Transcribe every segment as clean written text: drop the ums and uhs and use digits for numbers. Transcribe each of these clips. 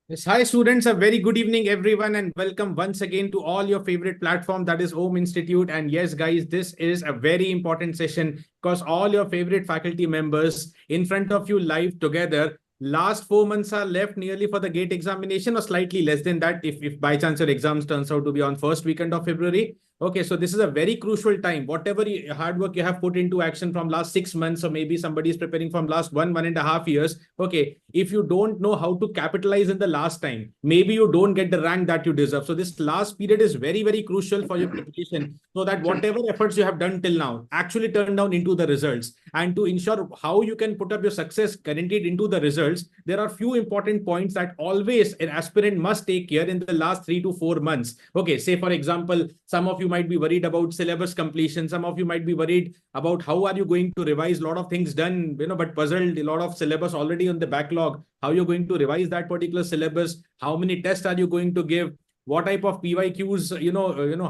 Yes, hi students, a very good evening everyone and welcome once again to all your favorite platform, that is Om Institute. And yes guys, this is a very important session because all your favorite faculty members in front of you live together. Last 4 months are left nearly for the gate examination, or slightly less than that if by chance your exams turns out to be on first weekend of February. Okay, so this is a very crucial time. Whatever hard work you have put into action from last 6 months, or maybe somebody is preparing from last 1.5 years. Okay, if you don't know how to capitalize in the last time, maybe you don't get the rank that you deserve. So this last period is very, very crucial for your preparation, so that whatever efforts you have done till now actually turn down into the results. And to ensure how you can put up your success guaranteed into the results, there are few important points that always an aspirant must take care in the last 3 to 4 months. Okay, say for example, some of you might be worried about syllabus completion. Some of you might be worried about how are you going to revise. A lot of things done, but puzzled, a lot of syllabus already on the backlog. How you're going to revise that particular syllabus? How many tests are you going to give? What type of PYQs,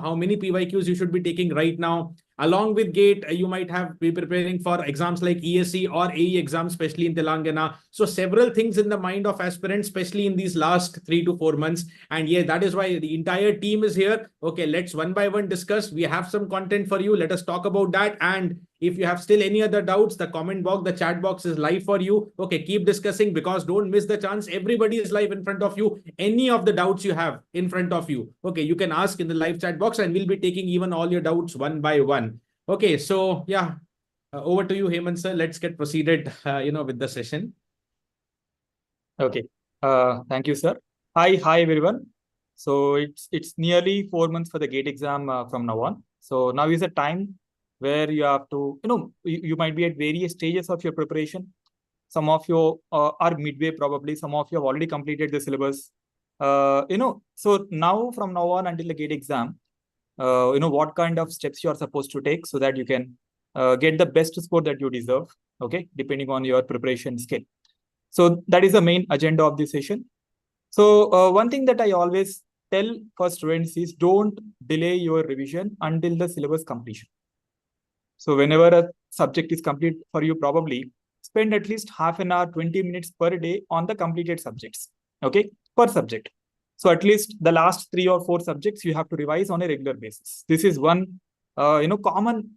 how many PYQs you should be taking right now? Along with GATE, you might have be preparing for exams like ESC or AE exams, especially in Telangana. So several things in the mind of aspirants, especially in these last 3 to 4 months. And yeah, that is why the entire team is here. Okay, let's one by one discuss. We have some content for you. Let us talk about that. And if you have still any other doubts, the comment box, the chat box is live for you. Okay, keep discussing because don't miss the chance. Everybody is live in front of you. Any of the doubts you have in front of you, okay, you can ask in the live chat box and we'll be taking even all your doubts one by one. Okay, so yeah, over to you, Hemant sir. Let's get proceeded, with the session. Okay. Thank you, sir. Hi, everyone. So it's nearly 4 months for the GATE exam from now on. So now is a time where you have to, you might be at various stages of your preparation. Some of you are midway probably. Some of you have already completed the syllabus. So now from now on until the GATE exam, what kind of steps you are supposed to take so that you can get the best score that you deserve. Okay, depending on your preparation skill. So that is the main agenda of this session. So one thing that I always tell for students is don't delay your revision until the syllabus completion. So whenever a subject is complete for you, probably spend at least half an hour, 20 minutes per day on the completed subjects, okay, per subject. So at least the last 3 or 4 subjects you have to revise on a regular basis. This is one, common,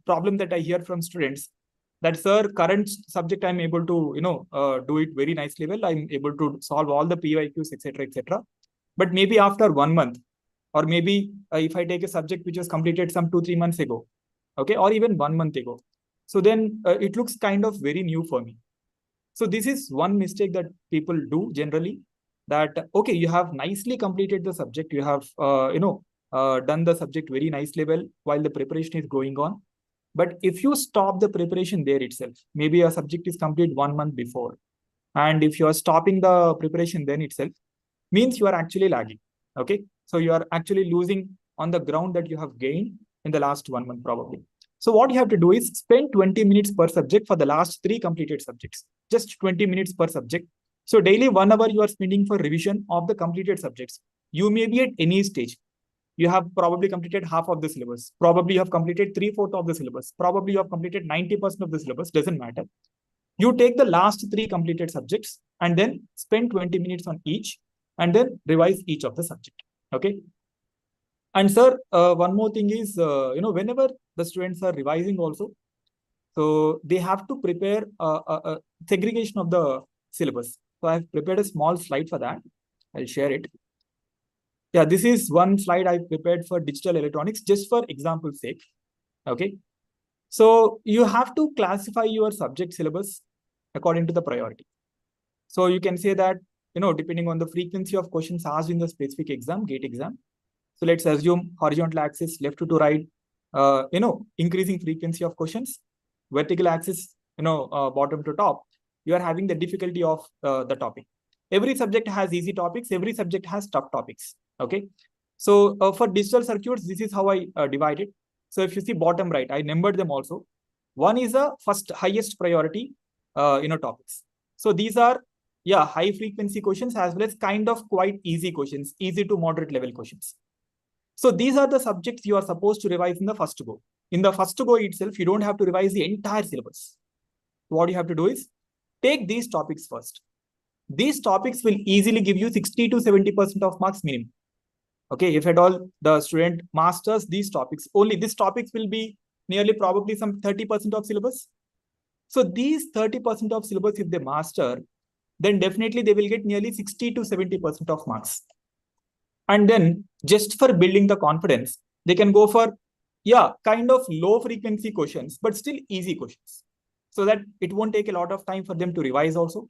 problem that I hear from students, that sir, current subject I'm able to, do it very nicely well. I'm able to solve all the PYQs, etc., etc. But maybe after 1 month, or maybe if I take a subject which was completed some 2, 3 months ago, okay, or even 1 month ago, so then it looks kind of very new for me. So this is one mistake that people do generally, that okay, you have nicely completed the subject, you have done the subject very nicely well while the preparation is going on. But if you stop the preparation there itself, maybe a subject is complete 1 month before, and if you are stopping the preparation then itself, means you are actually lagging. Okay, so you are actually losing on the ground that you have gained in the last 1 month probably. So what you have to do is spend 20 minutes per subject for the last 3 completed subjects. Just 20 minutes per subject. So daily 1 hour you are spending for revision of the completed subjects. You may be at any stage. You have probably completed half of the syllabus. Probably you have completed 3/4 of the syllabus. Probably you have completed 90% of the syllabus. Doesn't matter. You take the last 3 completed subjects and then spend 20 minutes on each and then revise each of the subject. Okay. And sir, one more thing is, whenever the students are revising also, so they have to prepare a segregation of the syllabus. So I've prepared a small slide for that. I'll share it. Yeah, this is one slide I prepared for digital electronics, just for example's sake. Okay. So you have to classify your subject syllabus according to the priority. So you can say that, depending on the frequency of questions asked in the specific exam, GATE exam. So let's assume horizontal axis left to right, increasing frequency of questions, vertical axis, bottom to top. You are having the difficulty of the topic. Every subject has easy topics. Every subject has tough topics. Okay. So for digital circuits, this is how I divide it. So if you see bottom right, I numbered them also. One is the first highest priority, topics. So these are, high frequency questions as well as kind of quite easy questions, easy to moderate level questions. So these are the subjects you are supposed to revise in the first go. In the first go itself, you don't have to revise the entire syllabus. What you have to do is take these topics first. these topics will easily give you 60 to 70% of marks minimum. Okay, if at all the student masters these topics, only these topics will be nearly probably some 30% of syllabus. So these 30% of syllabus, if they master, then definitely they will get nearly 60 to 70% of marks. And then just for building the confidence, they can go for, yeah, kind of low frequency questions, but still easy questions, so that it won't take a lot of time for them to revise also.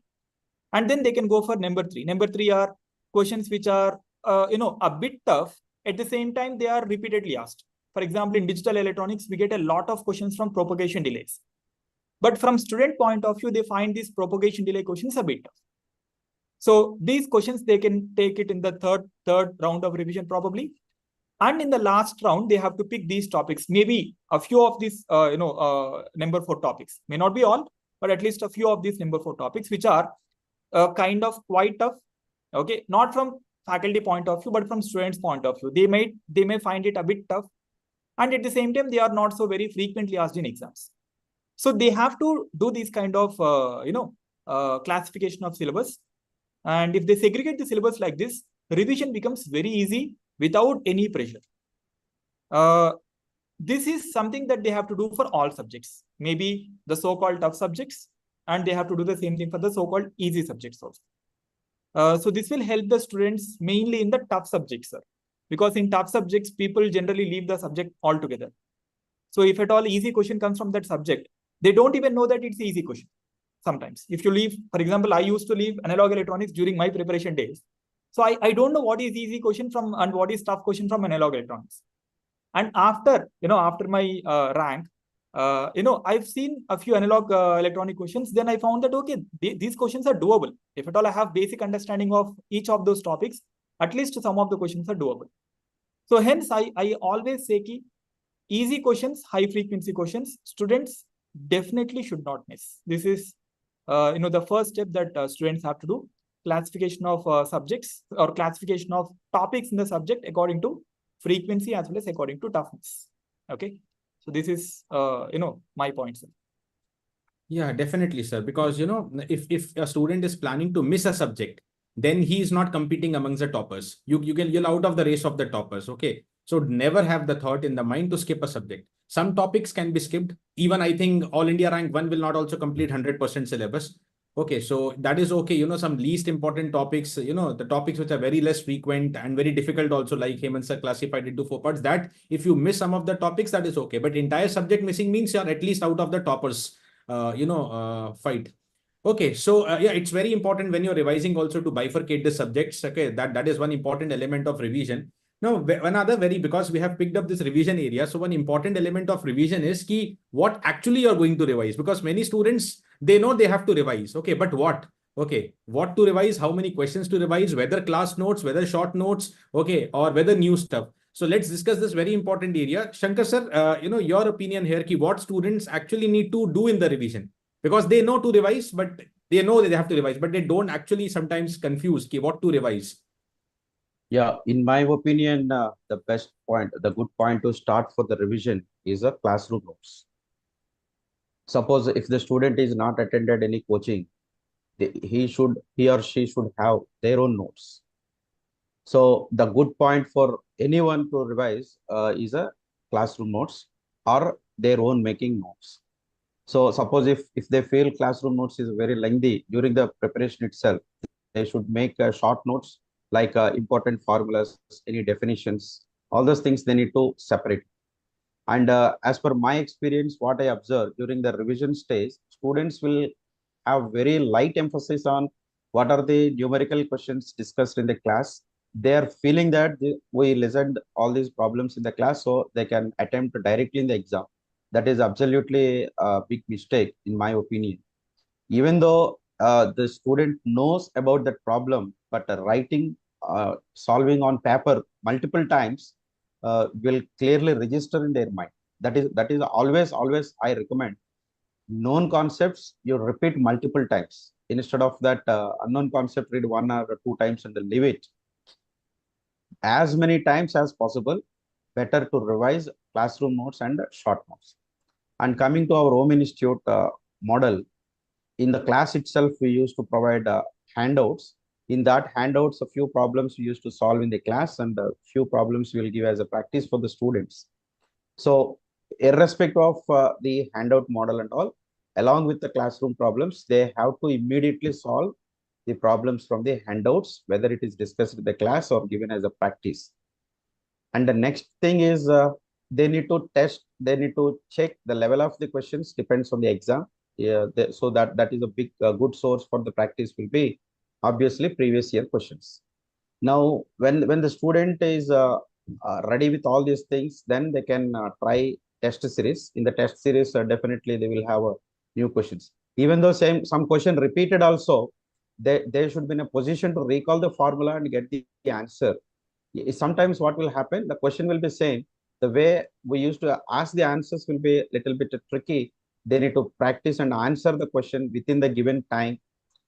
And then they can go for number three. Number three are questions which are, a bit tough. At the same time, they are repeatedly asked. For example, in digital electronics, we get a lot of questions from propagation delays. But from student point of view, they find these propagation delay questions a bit tough. So these questions, they can take it in the third round of revision probably. And in the last round, they have to pick these topics. Maybe a few of these, number 4 topics. May not be all, but at least a few of these number 4 topics, which are kind of quite tough. Okay, not from faculty point of view, but from students' point of view. They may find it a bit tough. And at the same time, they are not so very frequently asked in exams. So they have to do this kind of, classification of syllabus. And if they segregate the syllabus like this, revision becomes very easy without any pressure. This is something that they have to do for all subjects, maybe the so-called tough subjects, and they have to do the same thing for the so-called easy subjects also. So this will help the students mainly in the tough subjects, sir. Because in tough subjects, people generally leave the subject altogether. So if at all easy question comes from that subject, they don't even know that it's an easy question. Sometimes, if you leave, for example, I used to leave analog electronics during my preparation days. So I don't know what is easy question from and what is tough question from analog electronics. And after my rank, I've seen a few analog electronic questions. Then I found that, okay, these questions are doable. If at all I have basic understanding of each of those topics, at least some of the questions are doable. So hence, I always say ki easy questions, high frequency questions, students definitely should not miss. This is, the first step that students have to do. Classification of subjects or classification of topics in the subject according to frequency as well as according to toughness. Okay. So this is, my point, sir. Yeah, definitely, sir. Because, if a student is planning to miss a subject, then he is not competing amongst the toppers. You're out of the race of the toppers. Okay. So never have the thought in the mind to skip a subject. Some topics can be skipped. Even I think All India Rank 1 will not also complete 100% syllabus. Okay, so that is okay. Some least important topics, the topics which are very less frequent and very difficult also, like Hemant sir classified into 4 parts, that if you miss some of the topics, that is okay. But entire subject missing means you're at least out of the toppers, fight. Okay, so yeah, it's very important when you're revising also to bifurcate the subjects. Okay, that is one important element of revision. Now, because we have picked up this revision area, so one important element of revision is key what actually you're going to revise, because many students, they know they have to revise. Okay, but what? Okay, what to revise, how many questions to revise, whether class notes, whether short notes, okay, or whether new stuff. So let's discuss this very important area. Shankar sir, your opinion here, ki what students actually need to do in the revision, because they know to revise, but they know that they have to revise, but they don't actually sometimes confuse ki what to revise. Yeah, in my opinion, the good point to start for the revision is a classroom notes. Suppose if the student is not attended any coaching, he or she should have their own notes. So the good point for anyone to revise is a classroom notes or their own making notes. So suppose if they feel classroom notes is very lengthy during the preparation itself, they should make short notes like important formulas, any definitions, all those things they need to separate. And as per my experience, what I observed during the revision stage, students will have very light emphasis on what are the numerical questions discussed in the class. They are feeling that we listened all these problems in the class, so they can attempt directly in the exam. That is absolutely a big mistake, in my opinion. Even though the student knows about that problem, but solving on paper multiple times will clearly register in their mind. That is always I recommend. Known concepts you repeat multiple times instead of that unknown concept read 1 or 2 times and then leave it. As many times as possible, better to revise classroom notes and short notes. And coming to our home institute model, in the class itself, we used to provide handouts. In that handouts, a few problems we used to solve in the class, and a few problems we'll give as a practice for the students. So irrespective of the handout model and all, along with the classroom problems, they have to immediately solve the problems from the handouts, whether it is discussed in the class or given as a practice. And the next thing is they need to check the level of the questions depends on the exam. Yeah, so that is a big good source for the practice will be obviously previous year questions. Now, when the student is ready with all these things, then they can try test series. In the test series, definitely they will have new questions. Even though some question repeated also, they should be in a position to recall the formula and get the answer. Sometimes what will happen, the question will be same. The way we used to ask the answers will be a little bit tricky. They need to practice and answer the question within the given time.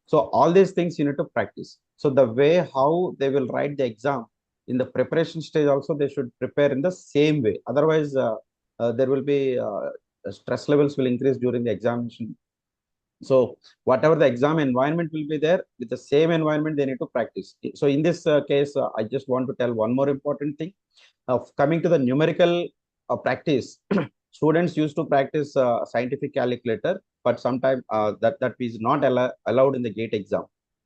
So all these things you need to practice. So the way how they will write the exam in the preparation stage also, they should prepare in the same way. Otherwise, there will be stress levels will increase during the examination. So whatever the exam environment will be there, with the same environment, they need to practice. So in this case, I just want to tell one more important thing. Coming to the numerical practice, students used to practice scientific calculator, but sometimes that is not allowed in the GATE exam.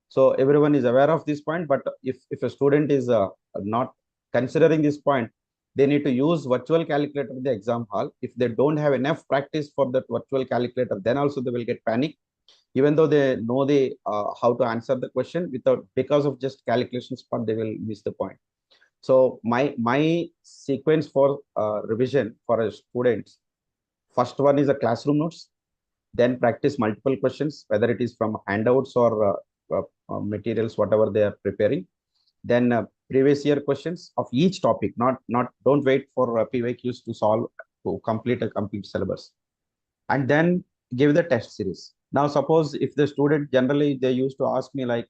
So everyone is aware of this point, but if a student is not considering this point, they need to use virtual calculator in the exam hall. If they don't have enough practice for that virtual calculator, then also they will get panic, even though they know the how to answer the question, without because of just calculations part, they will miss the point. So my sequence for revision for a students, first one is a classroom notes, then practice multiple questions, whether it is from handouts or materials, whatever they are preparing. Then previous year questions of each topic, don't wait for PYQs to solve to complete a complete syllabus, and then give the test series. Now, suppose if the student, generally they used to ask me like,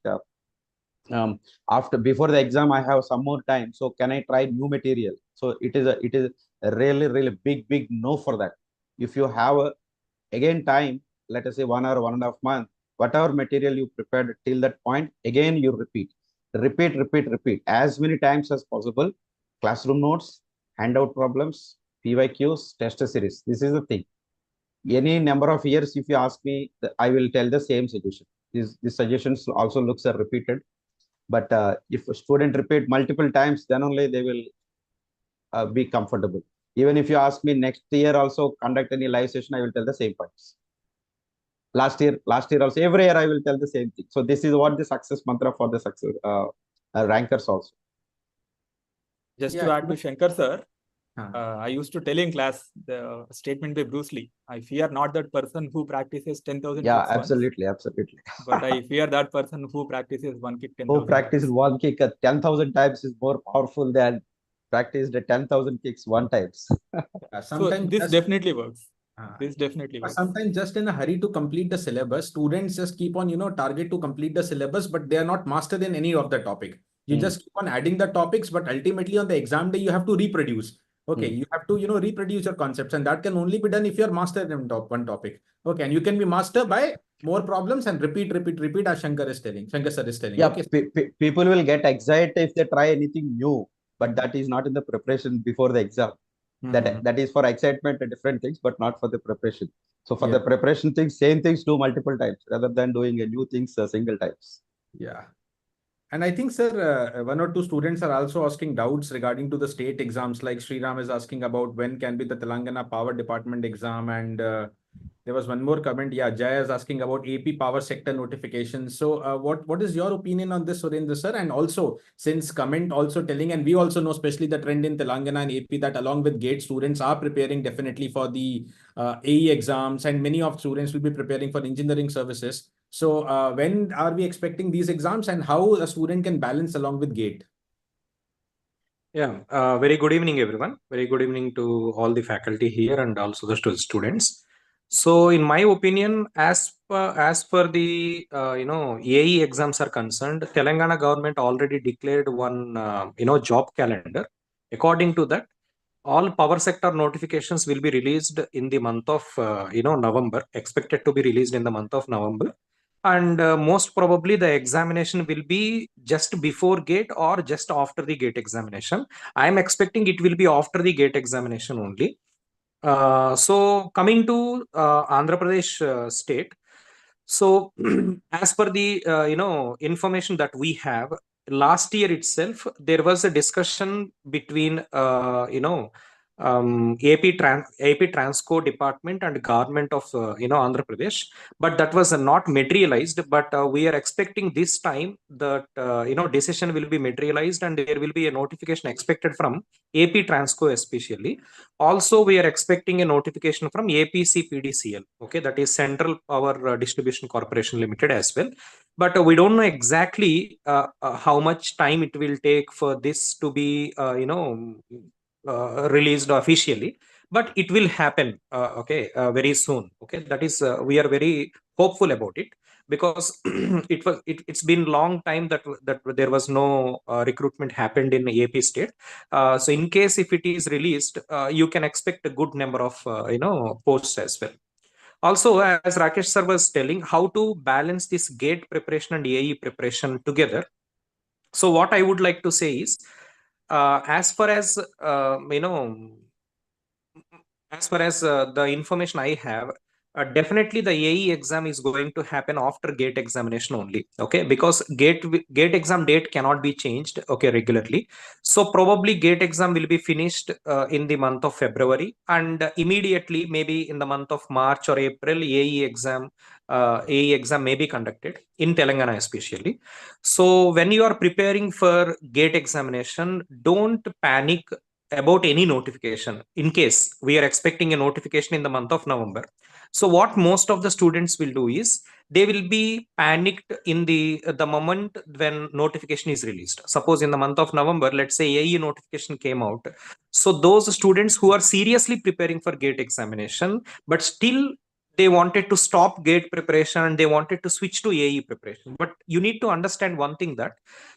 before the exam I have some more time, so can I try new material? So it is a really big no for that. If you have again time, let us say 1 or 1.5 months, whatever material you prepared till that point, again you repeat as many times as possible. Classroom notes, handout problems, PYQs, test series. This is the thing. Any number of years, if you ask me, I will tell the same suggestion. These suggestions also looks are repeated, but if a student repeat multiple times, then only they will be comfortable. Even if you ask me next year also conduct any live session, I will tell the same points. Last year also, every year I will tell the same thing. So this is what the success mantra for the success rankers also. Just to add to Shankar sir, I used to tell in class the statement by Bruce Lee: I fear not that person who practices 10,000 Yeah, kicks absolutely. but I fear that person who practices one kick 10,000 who practices one kick 10,000 times is more powerful than practiced 10,000 kicks one times. So this definitely works. This definitely works. Sometimes just in a hurry to complete the syllabus, students just keep on, target to complete the syllabus, but they are not mastered in any of the topic. You just keep on adding the topics, but ultimately on the exam day, you have to reproduce. Okay, you have to, reproduce your concepts, and that can only be done if you're mastered in one topic. Okay, and you can be mastered by more problems and repeat, as Shankar sir is telling. Yeah, Okay. people will get excited if they try anything new, but that is not in the preparation before the exam. That is for excitement and different things, but not for the preparation. So for the preparation things, same things do multiple times rather than doing a new things single times. Yeah. And I think, sir, one or two students are also asking doubts regarding to the state exams. Like Sriram is asking about when can be the Telangana Power Department exam. And there was one more comment. Yeah, Jaya is asking about AP Power Sector notifications. So what is your opinion on this, Surendra, sir? And also, since comment also telling, and we also know, especially the trend in Telangana and AP, that along with GATE, students are preparing definitely for the AE exams, and many of students will be preparing for engineering services. So when are we expecting these exams, and how a student can balance along with GATE? Yeah, very good evening, everyone. Very good evening to all the faculty here and also the students. So, in my opinion, as per the AE exams are concerned, Telangana government already declared one job calendar. According to that, all power sector notifications will be released in the month of November. Expected to be released in the month of November. and most probably the examination will be just before gate or just after the gate examination. I am expecting it will be after the gate examination only. So coming to Andhra Pradesh state, so as per the information that we have, last year itself there was a discussion between AP Transco department and government of Andhra Pradesh, but that was not materialized. But we are expecting this time that decision will be materialized and there will be a notification expected from AP Transco especially. Also, we are expecting a notification from APC PDCL, okay, that is Central Power Distribution Corporation Limited as well. But we don't know exactly how much time it will take for this to be, released officially. But it will happen, very soon. Okay, that is we are very hopeful about it, because it's been long time that there was no recruitment happened in AP state. So in case if it is released, you can expect a good number of posts as well. Also, as Rakesh sir was telling, how to balance this gate preparation and AE preparation together. So what I would like to say is, as far as the information I have, definitely the AE exam is going to happen after gate examination only. Okay, because gate exam date cannot be changed, okay, regularly. So probably gate exam will be finished in the month of February, and immediately maybe in the month of March or April, AE exam may be conducted in Telangana especially. So when you are preparing for gate examination, don't panic about any notification in case we are expecting a notification in the month of November. So what most of the students will do is they will be panicked in the moment when notification is released. Suppose in the month of November, let's say AE notification came out. So those students who are seriously preparing for gate examination, but still they wanted to stop gate preparation and they wanted to switch to AE preparation. But you need to understand one thing, that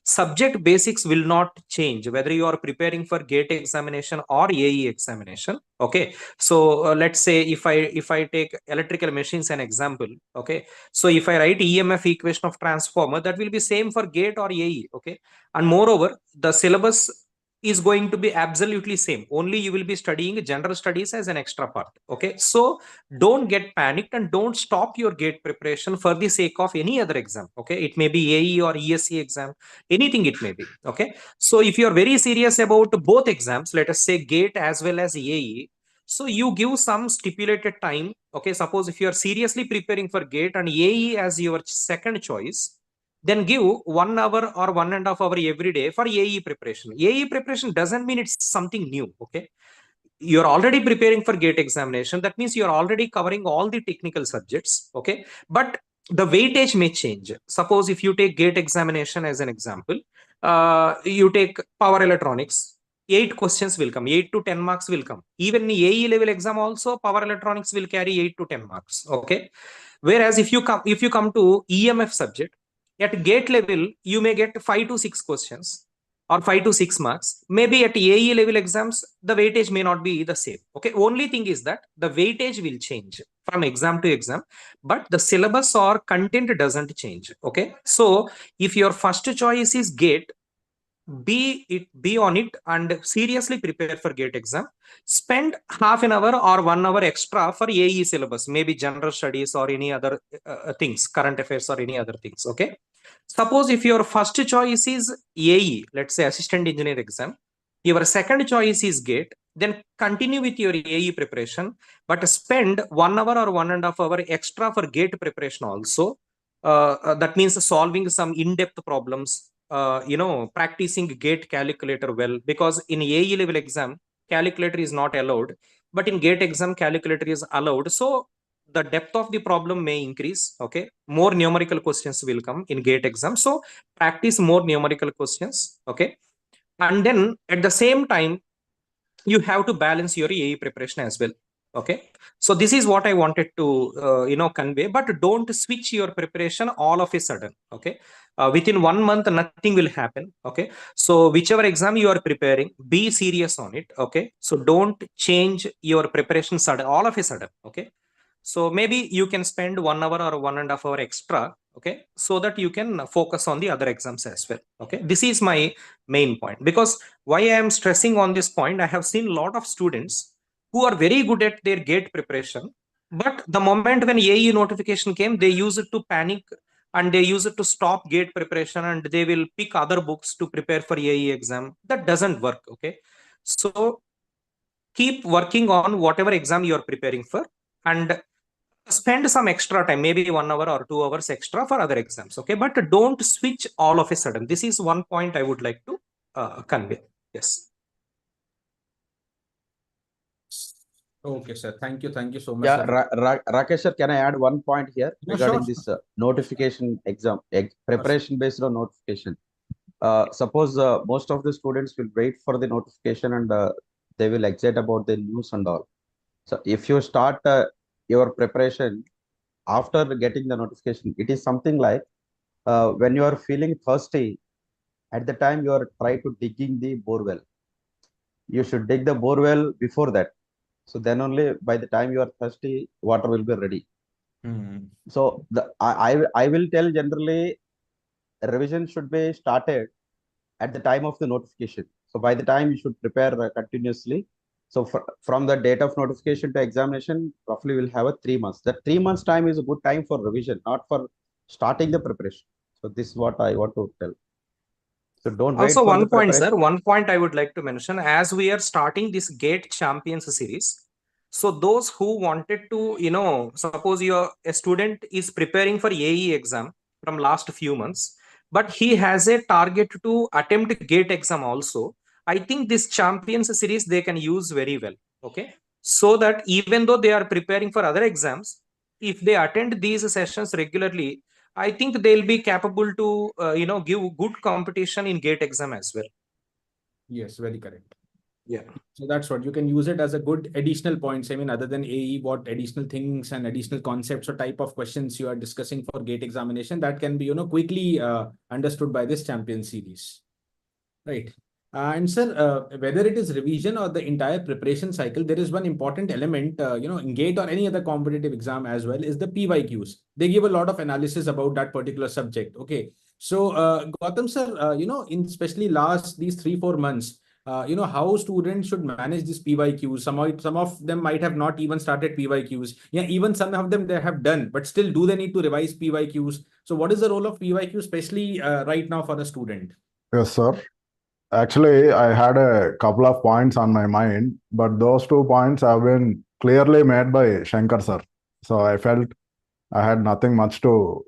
subject basics will not change whether you are preparing for gate examination or AE examination. Okay, so let's say if I take electrical machines an example. Okay, so if I write EMF equation of transformer, that will be same for gate or AE. Okay, and moreover the syllabus is going to be absolutely same, only you will be studying general studies as an extra part. Okay, so don't get panicked and don't stop your gate preparation for the sake of any other exam. Okay, it may be AE or ESC exam, anything it may be. Okay, so if you are very serious about both exams, let us say gate as well as AE, so you give some stipulated time. Okay, suppose if you are seriously preparing for gate and AE as your second choice, then give 1 hour or 1.5 hours every day for AE preparation. AE preparation doesn't mean it's something new. Okay, you're already preparing for gate examination, that means you're already covering all the technical subjects. Okay, but the weightage may change. Suppose if you take gate examination as an example, you take power electronics, 8 questions will come, 8 to 10 marks will come. Even in AE level exam also, power electronics will carry 8 to 10 marks. Okay, whereas if you come to EMF subject, at gate level you may get 5 to 6 questions or 5 to 6 marks. Maybe at AE level exams, the weightage may not be the same. Okay, only thing is that the weightage will change from exam to exam, but the syllabus or content doesn't change. Okay, so if your first choice is gate, be on it and seriously prepare for gate exam. Spend half an hour or 1 hour extra for AE syllabus, maybe general studies or any other things, current affairs or any other things. Okay, suppose if your first choice is AE, let's say assistant engineer exam, your second choice is gate, then continue with your AE preparation, but spend 1 hour or 1.5 hours extra for gate preparation also. That means solving some in-depth problems, practicing gate calculator well, because in AE level exam calculator is not allowed, but in gate exam calculator is allowed. So the depth of the problem may increase. Okay, more numerical questions will come in gate exam, so practice more numerical questions. Okay, and then at the same time you have to balance your AE preparation as well. Okay, so this is what I wanted to convey. But don't switch your preparation all of a sudden. Okay, within 1 month nothing will happen. Okay, so whichever exam you are preparing, be serious on it. Okay, so don't change your preparation sudden all of a sudden. Okay, so maybe you can spend 1 hour or 1.5 hours extra. okay, so that you can focus on the other exams as well. Okay, this is my main point, because why I am stressing on this point, I have seen a lot of students who are very good at their gate preparation, but the moment when AE notification came, they use it to panic and they use it to stop gate preparation, and they will pick other books to prepare for AE exam. That doesn't work. Okay, so keep working on whatever exam you are preparing for, and spend some extra time, maybe 1 hour or 2 hours extra for other exams. Okay, but don't switch all of a sudden. This is one point I would like to convey. Yes. Okay, sir. Thank you. Thank you so much, Yeah, sir. Rakesh sir, can I add one point here Yeah, regarding sure, this notification exam, preparation based on notification? Suppose most of the students will wait for the notification and they will excite about the news and all. So if you start your preparation after getting the notification, it is something like when you are feeling thirsty, at the time you are trying to digging the borewell. You should dig the borewell before that. So then only by the time you are thirsty, water will be ready. So I will tell generally revision should be started at the time of the notification. So by the time you should prepare continuously. So from the date of notification to examination, roughly we'll have a 3 months. That 3 months time is a good time for revision, not for starting the preparation. So this is what I want to tell. So don't wait Also, for the one point, preparation. sir, one point I would like to mention, as we are starting this GATE Champions series. So those who wanted to, suppose a student is preparing for AE exam from last few months, but he has a target to attempt GATE exam also. I think this Champions series they can use very well. Okay, so that even though they are preparing for other exams, if they attend these sessions regularly, I think they'll be capable to, give good competition in GATE exam as well. Yes, very correct. Yeah. So that's what you can use it as a good additional points. I mean, other than AE, what additional things and additional concepts or type of questions you are discussing for GATE examination that can be, quickly understood by this champion series. Right. And sir, whether it is revision or the entire preparation cycle, there is one important element, in GATE or any other competitive exam as well, is the PYQs. They give a lot of analysis about that particular subject. Okay. So, Gautam sir, in especially last these 3-4 months, how students should manage this PYQs. Some of them might have not even started PYQs. Yeah, even some of them they have done, but still do they need to revise PYQs? So what is the role of PYQ, especially right now for a student? Yes, sir. Actually, I had a couple of points on my mind, but those 2 points have been clearly made by Shankar sir. So I felt I had nothing much to,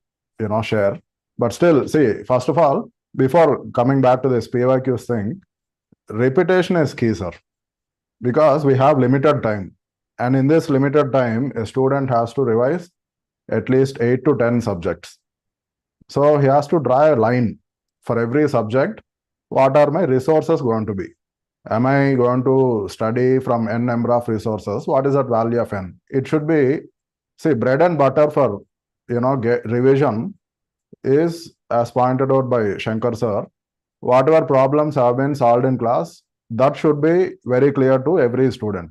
share. But still, see, first of all, before coming back to this PYQs thing, repetition is key, sir, because we have limited time. And in this limited time, a student has to revise at least 8 to 10 subjects. So he has to draw a line for every subject. What are my resources going to be? Am I going to study from n number of resources? What is that value of n? It should be, see, bread and butter for, revision is, as pointed out by Shankar sir, whatever problems have been solved in class, that should be very clear to every student.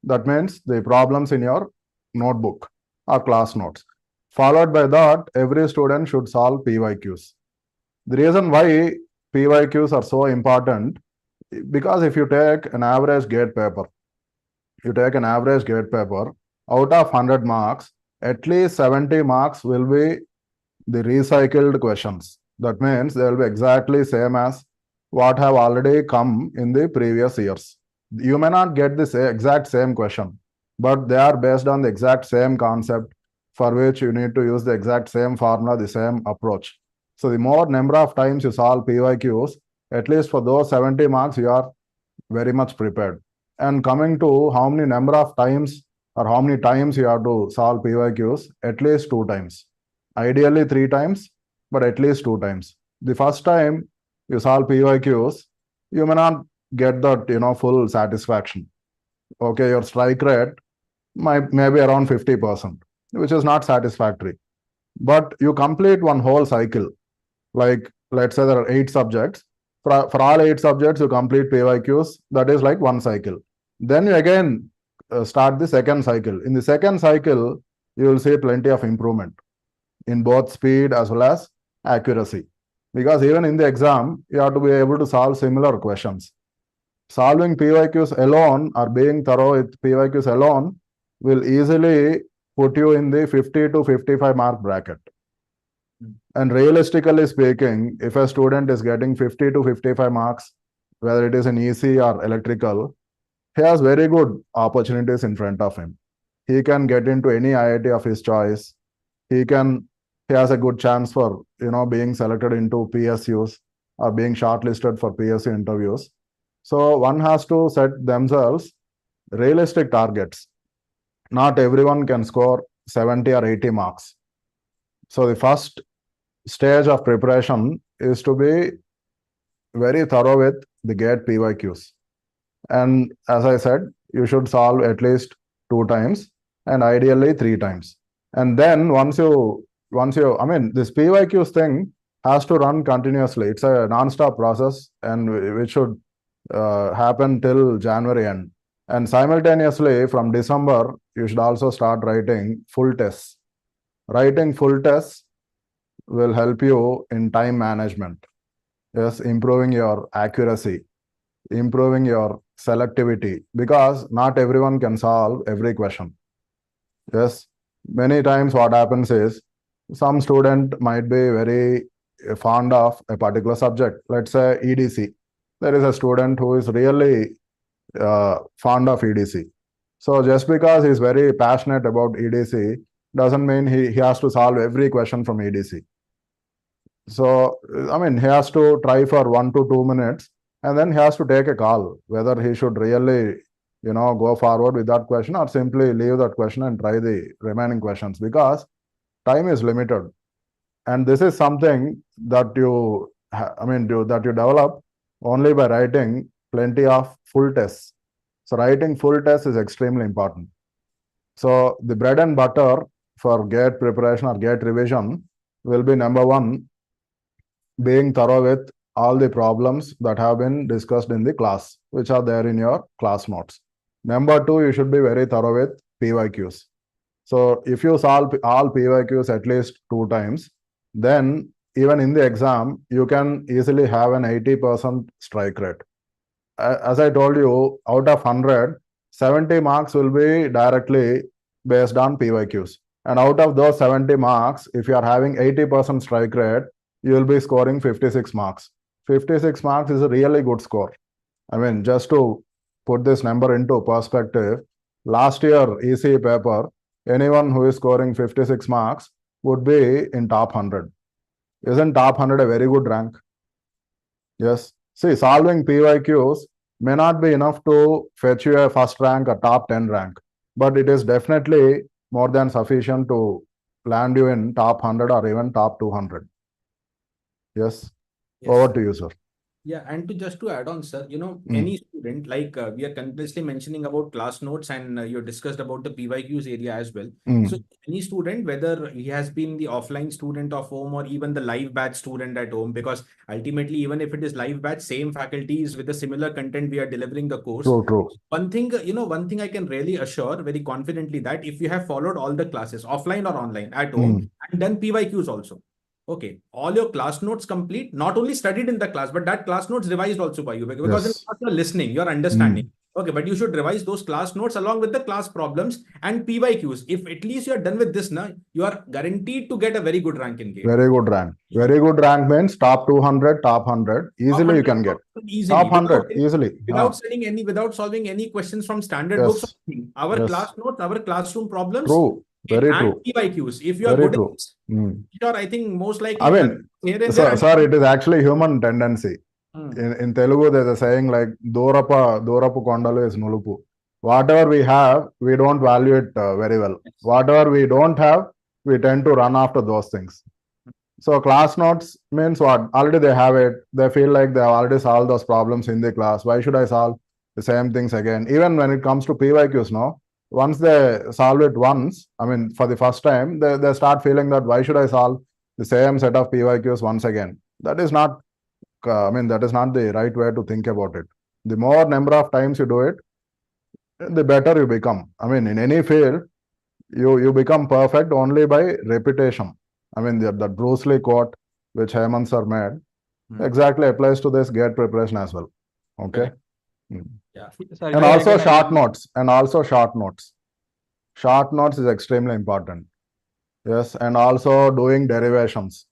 That means the problems in your notebook or class notes. Followed by that, every student should solve PYQs. The reason why PYQs are so important, because if you take an average GATE paper, out of 100 marks, at least 70 marks will be the recycled questions. That means they will be exactly same as what have already come in the previous years. You may not get the exact same question, but they are based on the exact same concept for which you need to use the exact same formula, the same approach. So the more number of times you solve PYQs, at least for those 70 marks, you are very much prepared. And coming to how many number of times or how many times you have to solve PYQs, at least 2 times. Ideally 3 times, but at least 2 times. The first time you solve PYQs, you may not get that, full satisfaction. Okay, your strike rate may be around 50%, which is not satisfactory. But you complete one whole cycle. Like, let's say there are 8 subjects. For all 8 subjects, you complete PYQs. That is like one cycle. Then you again start the second cycle. In the second cycle, you will see plenty of improvement. in both speed as well as accuracy. Because even in the exam, you have to be able to solve similar questions. Solving PYQs alone or being thorough with PYQs alone will easily put you in the 50 to 55 mark bracket. And realistically speaking, if a student is getting 50 to 55 marks, whether it is in EC or electrical, he has very good opportunities in front of him. He can get into any IIT of his choice. He has a good chance for, being selected into PSUs or being shortlisted for PSU interviews. So one has to set themselves realistic targets. Not everyone can score 70 or 80 marks. So the first stage of preparation is to be very thorough with the GATE PYQs. And as I said, you should solve at least 2 times and ideally 3 times. And then once you, this PYQs thing has to run continuously. It's a non-stop process and which should happen till January end. And simultaneously from December, you should also start writing full tests. Writing full tests will help you in time management. Yes, improving your accuracy, improving your selectivity, because not everyone can solve every question. Yes, many times what happens is some student might be very fond of a particular subject. Let's say EDC. There is a student who is really fond of EDC. So just because he's very passionate about EDC doesn't mean he has to solve every question from EDC. So, he has to try for 1 to 2 minutes and then he has to take a call whether he should really, go forward with that question or simply leave that question and try the remaining questions, because time is limited. And this is something that you develop only by writing plenty of full tests. So writing full tests is extremely important. So the bread and butter for GATE preparation or GATE revision will be number 1, being thorough with all the problems that have been discussed in the class, which are there in your class notes. Number 2, you should be very thorough with PYQs. So if you solve all PYQs at least 2 times, then even in the exam, you can easily have an 80% strike rate. As I told you, out of 100, 70 marks will be directly based on PYQs. And out of those 70 marks, if you are having 80% strike rate, you will be scoring 56 marks. 56 marks is a really good score. Just to put this number into perspective, last year ECE paper, anyone who is scoring 56 marks would be in top 100. Isn't top 100 a very good rank? Yes. See, solving PYQs may not be enough to fetch you a first rank or top 10 rank, but it is definitely more than sufficient to land you in top 100 or even top 200. Yes. Over to you, sir. Yeah, and just to add on, sir, any student, like we are continuously mentioning about class notes and you discussed about the PYQs area as well. So any student, whether he has been the offline student of home or even the live batch student at home, because ultimately, even if it is live batch, same faculties with the similar content, we are delivering the course. True. One thing I can really assure very confidently that if you have followed all the classes, offline or online at home, and done PYQs also, okay, all your class notes complete, not only studied in the class, but that class notes revised also by you, because in class you're listening, you're understanding. Okay, but you should revise those class notes along with the class problems and PYQs. If at least you're done with this now, you are guaranteed to get a very good rank in GATE. Very good rank. Very good rank means top 200, top 100. Easily you can get. Top 100, easily. Without solving any questions from standard books. Our class notes, our classroom problems. True. Very true. PYQs. If you are very good true. Sure, I think most likely. Sir, it is actually human tendency. In Telugu, there's a saying like Dorapu Kondalu is Nulupu. Whatever we have, we don't value it very well. Whatever we don't have, we tend to run after those things. So class notes means what? Already they have it. They feel like they have already solved those problems in the class. Why should I solve the same things again? Even when it comes to PYQs, no? Once they solve it once, for the first time, they start feeling that why should I solve the same set of PYQs once again? That is not, that is not the right way to think about it. The more number of times you do it, the better you become. In any field, you become perfect only by repetition. I mean, that Bruce Lee quote, which Hemant sir made, Hmm. exactly applies to this gate preparation as well. Okay. Correct. Hmm. Yeah. Sir, And here also again, short I'll- notes. And also short notes. Short notes is extremely important. Yes. And also doing derivations.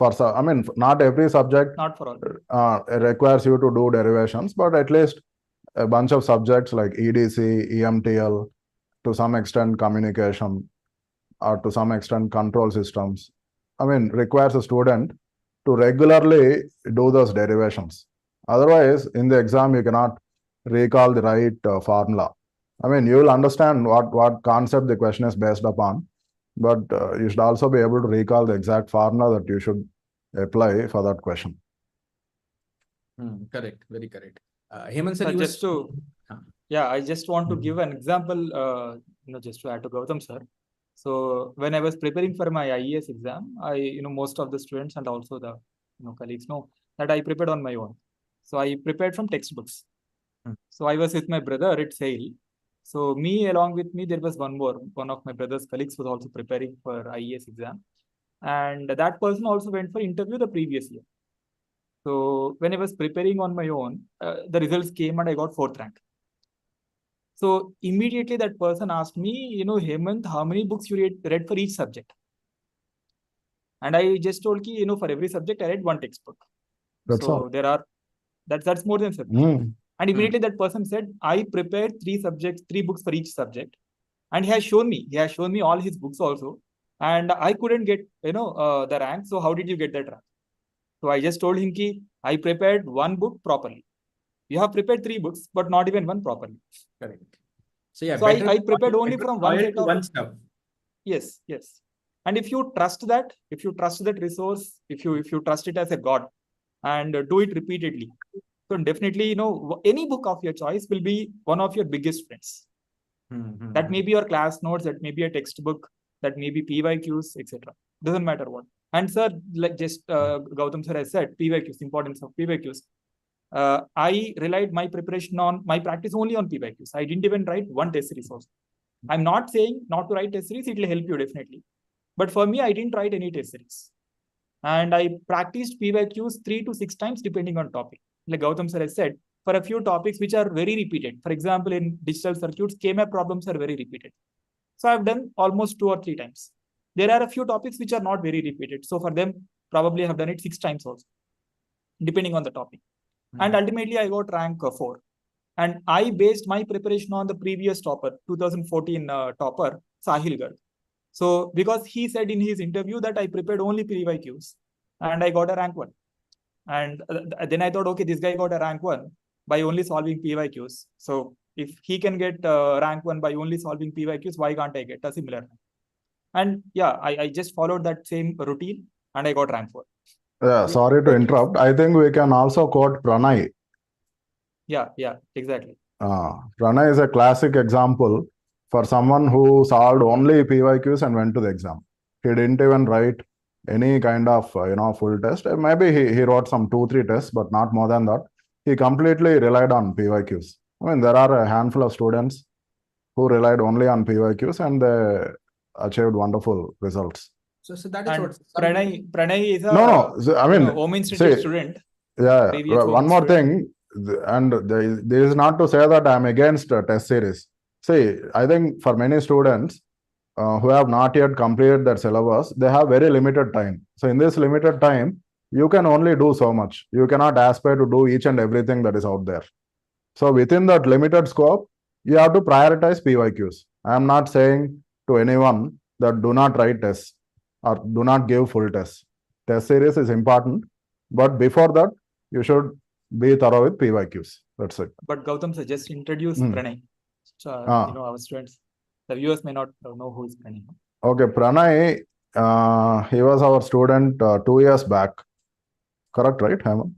I mean, not every subject Not for all. requires you to do derivations, but at least a bunch of subjects like EDC, EMTL, to some extent communication, or to some extent control systems, I mean, requires a student to regularly do those derivations. Otherwise, in the exam, you cannot recall the right formula. I mean, you will understand what concept the question is based upon, but you should also be able to recall the exact formula that you should apply for that question. Correct. Very correct. Hemant sir, Sir, you just to, yeah, I just want to give an example, just to add to Gautam sir. So when I was preparing for my IES exam, most of the students and also the colleagues know that I prepared on my own. So I prepared from textbooks. So I was with my brother at SAIL. So me, along with me, there was one of my brother's colleagues was also preparing for IES exam. And that person also went for interview the previous year. So when I was preparing on my own, the results came and I got 4th rank. So immediately that person asked me, Hemant, how many books you read for each subject? And I just told ki, for every subject, I read one textbook. That's all. That's more than subject. And immediately that person said, I prepared 3 books for each subject. And he has shown me all his books also. And I couldn't get, the rank. So how did you get that rank? So I just told him ki, I prepared 1 book properly. You have prepared 3 books, but not even 1 properly. Correct. So yeah, so I prepared only from one set of one stuff. Yes. And if you trust that resource, if you trust it as a god and do it repeatedly, so definitely, any book of your choice will be one of your biggest friends. That may be your class notes, that may be a textbook, that may be PYQs, etc. Doesn't matter what. And sir, like just Gautam sir has said, PYQs, importance of PYQs. I relied my practice only on PYQs. I didn't even write one test series also. I'm not saying not to write test series, it will help you definitely. But for me, I didn't write any test series. And I practiced PYQs 3 to 6 times depending on topic. Like Gautam sir has said, for a few topics which are very repeated. For example, in digital circuits, K-map problems are very repeated. So I've done almost 2 or 3 times. There are a few topics which are not very repeated. So for them, probably I have done it 6 times also, depending on the topic. And ultimately, I got rank 4. And I based my preparation on the previous topper, 2014 topper, Sahil Garg. So because he said in his interview that I prepared only PYQs and I got a rank 1. And then I thought, okay, this guy got a rank 1 by only solving PYQs. So if he can get rank 1 by only solving PYQs, why can't I get a similar rank? And yeah, I just followed that same routine and I got rank 4. Yeah, sorry to interrupt. I think we can also quote Pranay. Yeah, exactly. Pranay is a classic example for someone who solved only PYQs and went to the exam. He didn't even write any kind of full test. Maybe he wrote some 2-3 tests, but not more than that. He completely relied on PYQs. I mean, there are a handful of students who relied only on PYQs and they achieved wonderful results. So that is And what Pranay is a No. I mean, Home Institute student. Yeah. One more thing, and this is not to say that I'm against test series. See, I think for many students who have not yet completed their syllabus, they have very limited time. So in this limited time, you can only do so much. You cannot aspire to do each and everything that is out there. So within that limited scope, you have to prioritize PYQs. I am not saying to anyone that do not write tests or do not give full tests. Test series is important, but before that, you should be thorough with PYQs. That's it. But Gautam sir, just introduce Pranay. So, our students, the viewers may not know who is Pranay. Okay, Pranay, he was our student 2 years back. Correct, right, Hemant?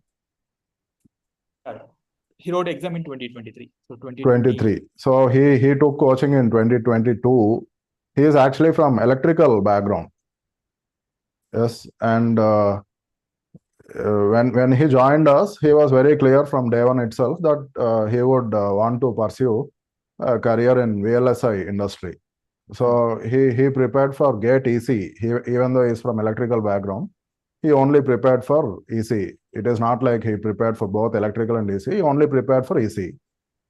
He wrote exam in 2023. So 2023. So he took coaching in 2022. He is actually from electrical background. Yes, and when he joined us, he was very clear from day one itself that he would want to pursue a career in VLSI industry. So he prepared for GATE EC. Even though he's from electrical background, he only prepared for EC. It is not like he prepared for both electrical and EC. He only prepared for EC.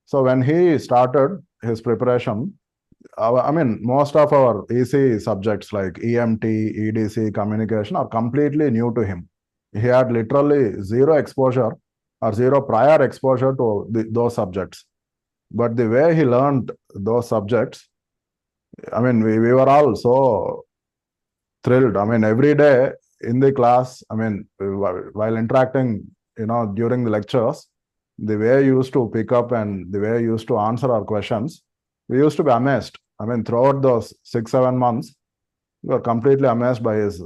So when he started his preparation, I mean, most of our EC subjects like EMT, EDC, communication are completely new to him. He had literally zero exposure or zero prior exposure to those subjects. But the way he learned those subjects, I mean, we were all so thrilled. I mean, every day in the class, I mean, while interacting, during the lectures, the way he used to pick up and the way he used to answer our questions, we used to be amazed. I mean, throughout those 6-7 months, we were completely amazed by his,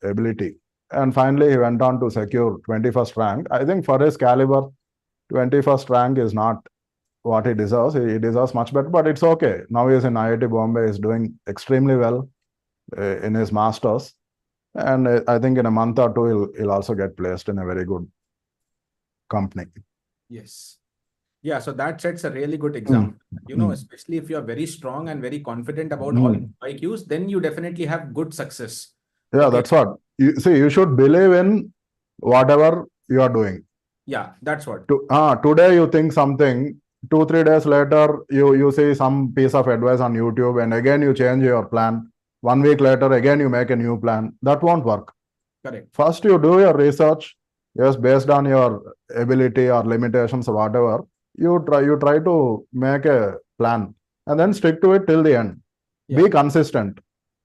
ability. And finally, he went on to secure 21st rank. I think for his caliber, 21st rank is not what he deserves. He deserves much better, but it's okay. Now he is in IIT Bombay. He's doing extremely well in his masters. And I think in a month or two, he'll also get placed in a very good company. Yes. Yeah, so that sets a really good example. Especially if you're very strong and very confident about all IQs, then you definitely have good success. Yeah, Okay. that's what. You should believe in whatever you are doing. Yeah, that's what. Today you think something, 2-3 days later, you see some piece of advice on YouTube, and again you change your plan. 1 week later, again you make a new plan. That won't work. Correct. First, you do your research, yes, based on your ability or limitations or whatever. You try to make a plan and then stick to it till the end. Yeah. Be consistent.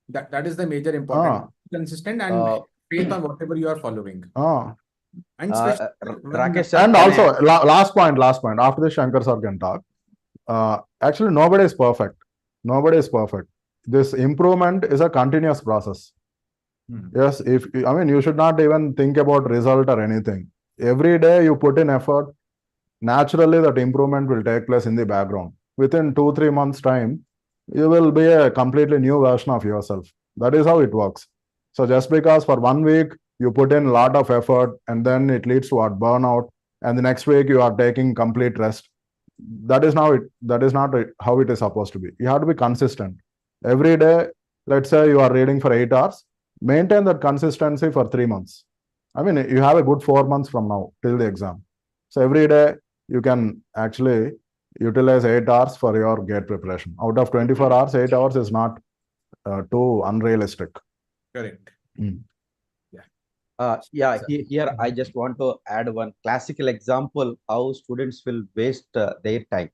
That is the major important. Consistent and faith on whatever you are following. And Rakesh sir, and also last point. After this, Shankar sir can talk. Actually, nobody is perfect. Nobody is perfect. This improvement is a continuous process. Yes, you should not even think about result or anything. Every day you put in effort, naturally that improvement will take place in the background. Within 2-3 months time, you will be a completely new version of yourself. That is how it works. So just because for 1 week you put in a lot of effort and then it leads to burnout, and the next week you are taking complete rest, that is not how it is supposed to be. You have to be consistent. Every day, let's say you are reading for 8 hours, maintain that consistency for 3 months. I mean, you have a good 4 months from now till the exam. So every day you can actually utilize 8 hours for your GATE preparation. Out of 24 hours, 8 hours is not too unrealistic. Correct. Here I just want to add one classical example how students will waste their time.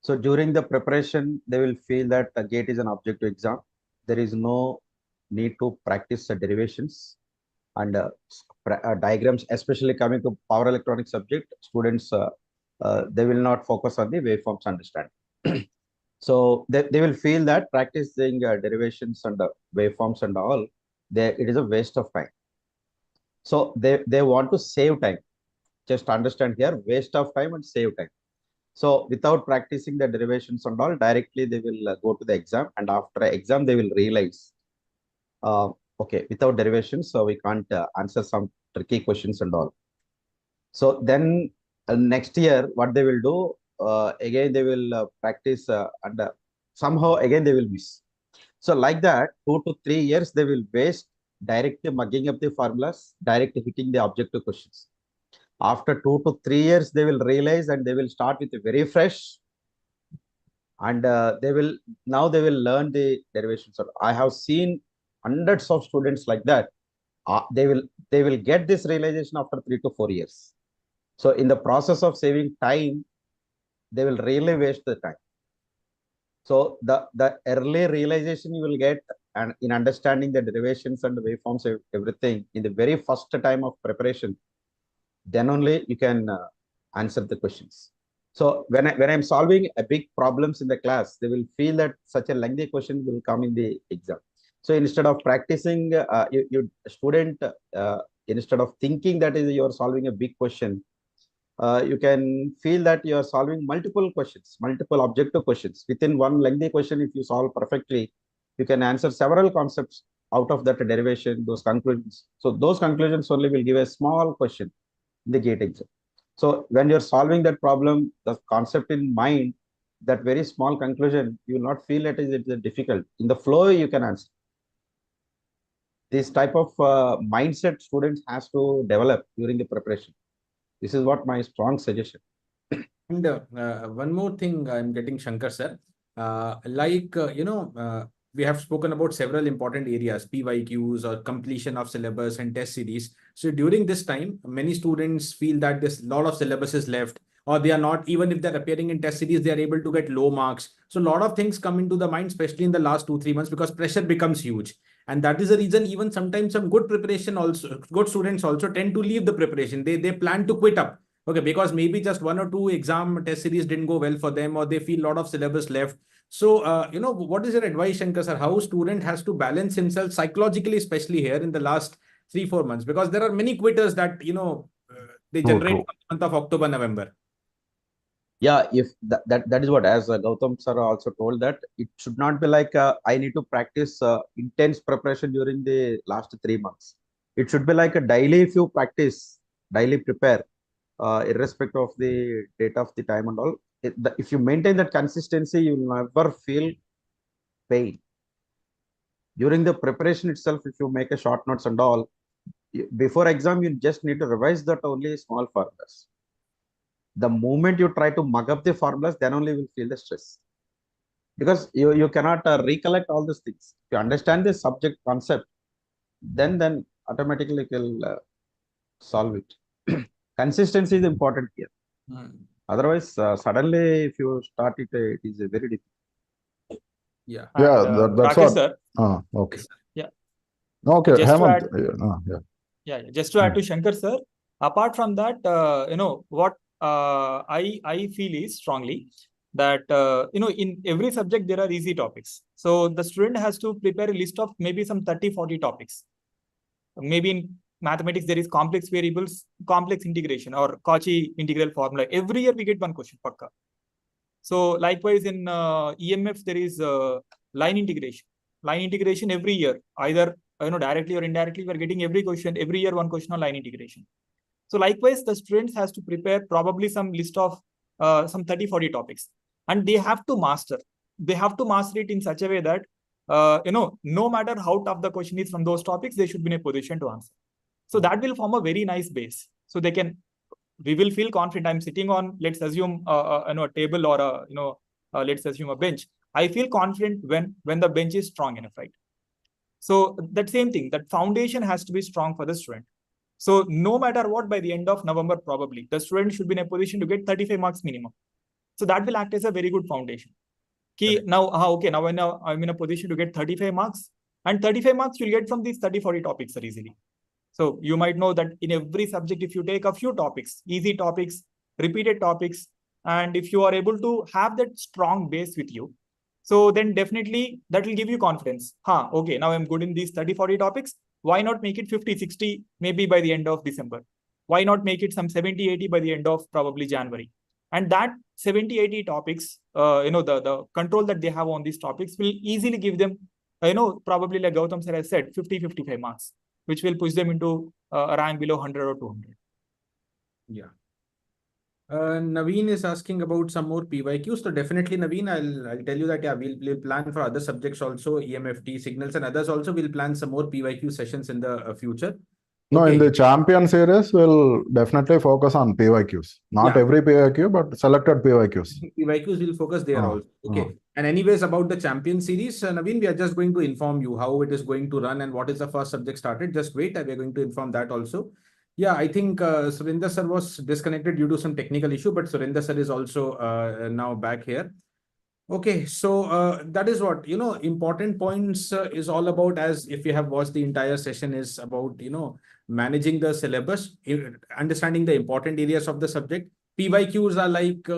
So during the preparation, they will feel that GATE is an objective exam. There is no need to practice derivations and diagrams, especially coming to power electronics subject. Students, they will not focus on the waveforms understanding. So they will feel that practicing derivations and waveforms and all, it is a waste of time. So they want to save time. Just understand here, waste of time and save time. So without practicing the derivations and all, directly they will go to the exam, and after exam they will realize, okay, without derivations, so we can't answer some tricky questions and all. So then next year, what they will do, again they will practice and somehow again they will miss. So like that, 2 to 3 years they will waste directly mugging up the formulas, directly hitting the objective questions. After 2 to 3 years, they will realize and they will start with a very fresh, and they will learn the derivations. I have seen hundreds of students like that. They will get this realization after 3 to 4 years. So in the process of saving time, they will really waste the time. So the early realization you will get, and in understanding the derivations and the waveforms, everything in the very first time of preparation, then only you can answer the questions. So when I'm solving a big problems in the class, they will feel that such a lengthy question will come in the exam. So instead of practicing, you student, instead of thinking that you are solving a big question, you can feel that you are solving multiple questions, multiple objective questions. Within one lengthy question, if you solve perfectly, you can answer several concepts out of that derivation, those conclusions. So those conclusions only will give a small question in the GATE exam. So when you're solving that problem, the concept in mind, that very small conclusion, you will not feel it is difficult. In the flow, you can answer. This type of mindset students has to develop during the preparation. This is what my strong suggestion. And one more thing I'm getting, Shankar sir, we have spoken about several important areas, PYQs or completion of syllabus and test series. So during this time, many students feel that there's a lot of syllabus is left, or they are not, even if they're appearing in test series, they are able to get low marks. So a lot of things come into the mind, especially in the last 2-3 months, because pressure becomes huge. And that is the reason even sometimes some good preparation also, good students also tend to leave the preparation. They plan to quit up. Okay, because maybe just 1 or 2 exam test series didn't go well for them, or they feel a lot of syllabus left. So, what is your advice, Shankar sir? How student has to balance himself psychologically, especially here in the last 3-4 months? Because there are many quitters that, they True, generate true. from the month of October, November. Yeah, if that is what, as Gautam sir also told, that it should not be like I need to practice intense preparation during the last 3 months. It should be like a daily, if you practice, daily prepare, irrespective of the date of the time and all. If you maintain that consistency, you will never feel pain. During the preparation itself, if you make a short notes and all, before exam, you just need to revise that only small formulas. The moment you try to mug up the formulas, then only you will feel the stress. Because you cannot recollect all these things. If you understand the subject concept, then automatically you will solve it. Consistency is important here. Otherwise, suddenly if you start it, it is a very difficult. Yeah. Yeah, And that's Rakesh what. sir, Okay. Yeah. Okay, just to Hemant. add, yeah, just to add to Shankar sir, apart from that, what I feel is strongly that in every subject there are easy topics. So the student has to prepare a list of maybe some 30-40 topics. Maybe in mathematics there is complex variables, complex integration, or Cauchy integral formula. Every year we get one question, pakka. So likewise in EMF there is line integration. Line integration every year, either directly or indirectly, we are getting every year one question on line integration. So likewise, the students has to prepare probably some list of some 30-40 topics, and they have to master. They have to master it in such a way that no matter how tough the question is from those topics, they should be in a position to answer. So that will form a very nice base. So we will feel confident. I'm sitting on, let's assume, a table or let's assume a bench. I feel confident when the bench is strong enough, right? So that same thing, that foundation has to be strong for the student. So no matter what, by the end of November, probably the student should be in a position to get 35 marks minimum. So that will act as a very good foundation. Now I'm in a position to get 35 marks, and 35 marks you'll get from these 30-40 topics are easily. So you might know that in every subject, if you take a few topics, easy topics, repeated topics, and if you are able to have that strong base with you, so then definitely that will give you confidence. Okay, now I'm good in these 30-40 topics. Why not make it 50-60 maybe by the end of December? Why not make it some 70-80 by the end of probably January? And that 70-80 topics, the control that they have on these topics will easily give them, probably like Gautam sir has said, 50-55 marks, which will push them into a rank below 100 or 200. Yeah. Naveen is asking about some more PYQs. So definitely, Naveen, I'll tell you that, yeah, we'll plan for other subjects also, EMFT, signals and others also. We'll plan some more PYQ sessions in the future. No, Okay. in the champion series, we'll definitely focus on PYQs. Not every PYQ, but selected PYQs. PYQs will focus there also. Okay. And anyways, about the champion series, Naveen, we are just going to inform you how it is going to run and what is the first subject started. Just wait, we are going to inform that also. Yeah, I think Surinder sir was disconnected due to some technical issue, but Surinder sir is also now back here. Okay, so that is what, important points is all about, as if you have watched the entire session, is about, managing the syllabus, understanding the important areas of the subject. PYQs are like,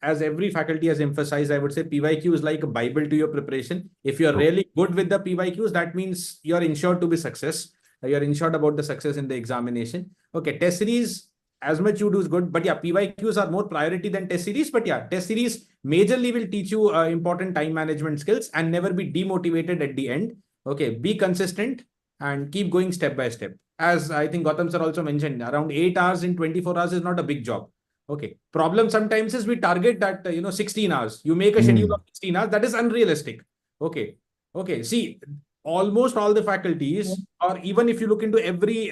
as every faculty has emphasized, I would say PYQ is like a Bible to your preparation. If you're really good with the PYQs, that means you're ensured to be success. You're ensured about the success in the examination. Okay, test series, as much you do is good, but yeah, PYQs are more priority than test series. But yeah, test series majorly will teach you important time management skills, and never be demotivated at the end. Okay, be consistent and keep going step by step. As I think Gautam sir also mentioned, around 8 hours in 24 hours is not a big job. Okay. Problem sometimes is we target that, 16 hours. You make a schedule of 16 hours. That is unrealistic. Okay. Okay. See, almost all the faculties, or even if you look into every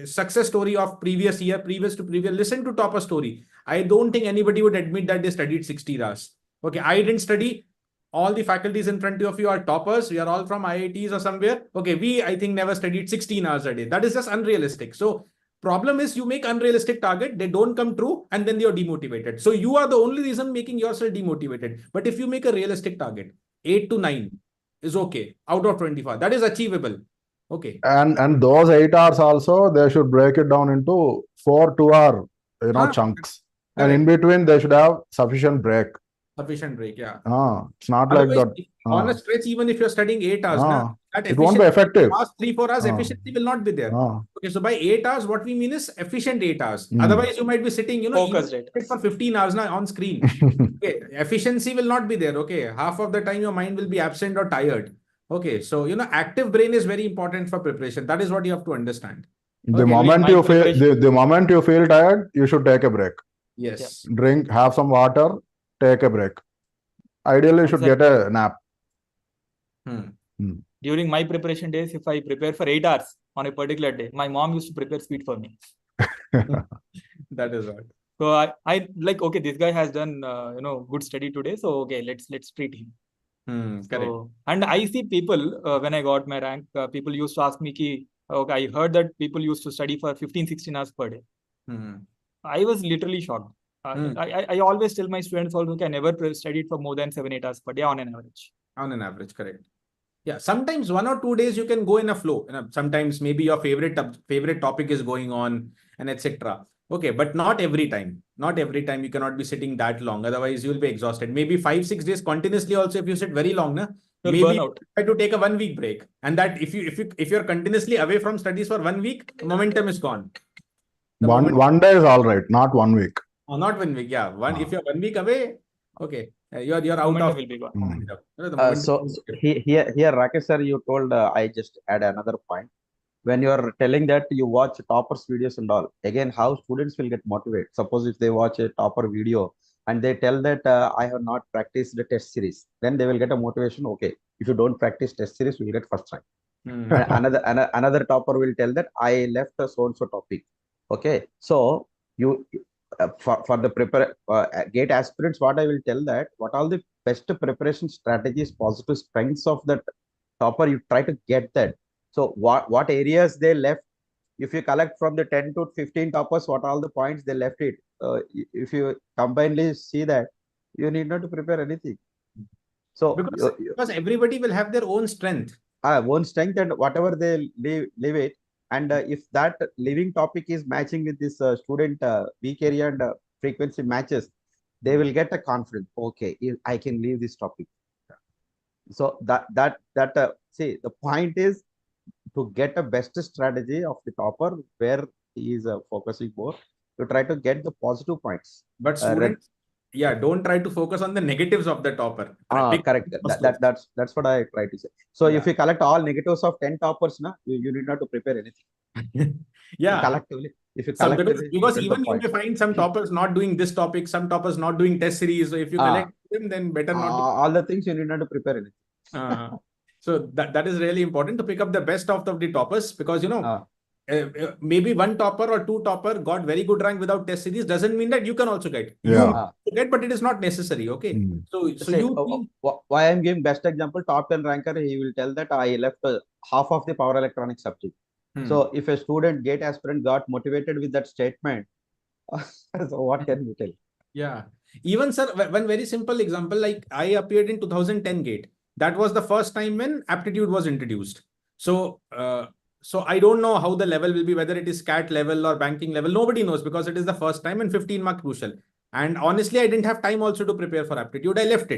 success story of previous year, previous to previous, listen to topper story. I don't think anybody would admit that they studied 60 hours. Okay. I didn't study. All the faculties in front of you are toppers. We are all from IITs or somewhere. Okay. I think, never studied 16 hours a day. That is just unrealistic. So, problem is you make unrealistic target, they don't come true, and then you're demotivated. So you are the only reason making yourself demotivated. But if you make a realistic target, 8 to 9 is okay out of 25. That is achievable. Okay. And those 8 hours also, they should break it down into 4 2-hour, chunks. And in between, they should have sufficient break. Sufficient break, yeah. It's not Otherwise, like that. on a stretch, even if you're studying 8 hours, that it won't be effective. Last 3-4 hours, efficiency will not be there. Okay, so by 8 hours, what we mean is efficient 8 hours. Otherwise, you might be sitting, Focused for 15 hours now on screen. Okay, efficiency will not be there. Okay, half of the time your mind will be absent or tired. Okay, so active brain is very important for preparation. That is what you have to understand. The moment you feel the moment you feel tired, you should take a break. Yes. Drink, have some water, take a break. Ideally, you should get a nap. During my preparation days, if I prepare for 8 hours on a particular day, my mom used to prepare sweet for me. That is what. So I like, okay, this guy has done good study today, so okay, let's treat him. Correct. So, and I see people when I got my rank, people used to ask me ki, okay, I heard that people used to study for 15-16 hours per day. I was literally shocked. I always tell my students also, I never studied for more than 7-8 hours per day on an average. On an average, correct. Yeah, sometimes 1 or 2 days you can go in a flow. Sometimes maybe your favorite topic is going on and etc. Okay, but not every time. Not every time you cannot be sitting that long. Otherwise, you will be exhausted. Maybe 5-6 days continuously. Also, if you sit very long, maybe try to take a 1 week break. And that if you're continuously away from studies for 1 week, momentum is gone. One day is all right, not 1 week. Oh, not 1 week. Yeah, if you're 1 week away, okay, you're out of. Will be gone. So here, Rakesh sir, you told I just add another point. When you are telling that you watch toppers videos and all, again, how students will get motivated. Suppose if they watch a topper video and they tell that I have not practiced the test series, then they will get a motivation. Okay, if you don't practice test series, you will get first rank. Another topper will tell that I left a so and so topic. Okay, so you for the GATE aspirants, what I will tell that what all the best preparation strategies, positive strengths of that topper, you try to get that. So what areas they left, if you collect from the 10 to 15 toppers, what all the points they left it, if you combinedly see that, you need not to prepare anything. So because everybody will have their own strength. Own strength, and whatever they leave it. And if that living topic is matching with this student weak area and frequency matches, they will get a confidence. Okay, I can leave this topic. So see, the point is to get a best strategy of the topper where he is focusing more to try to get the positive points. But students, don't try to focus on the negatives of the topper. Correct. That's what I try to say. So if you collect all negatives of 10 toppers, you need not to prepare anything. Collectively. If you because even you may find some toppers not doing this topic, some toppers not doing test series. So if you collect them, then better not. All the things you need not to prepare anything. So that is really important to pick up the best of the toppers, because maybe one topper or two topper got very good rank without test series doesn't mean that you can also get. But it is not necessary. Okay. So why I'm giving best example, top 10 ranker, he will tell that I left half of the power electronics subject. So if a student GATE aspirant got motivated with that statement, so what can you tell? Yeah. Even sir, one very simple example, like I appeared in 2010 GATE. That was the first time when aptitude was introduced. So I don't know how the level will be, whether it is CAT level or banking level. Nobody knows, because it is the first time, and 15 mark crucial. And honestly, I didn't have time also to prepare for aptitude. I left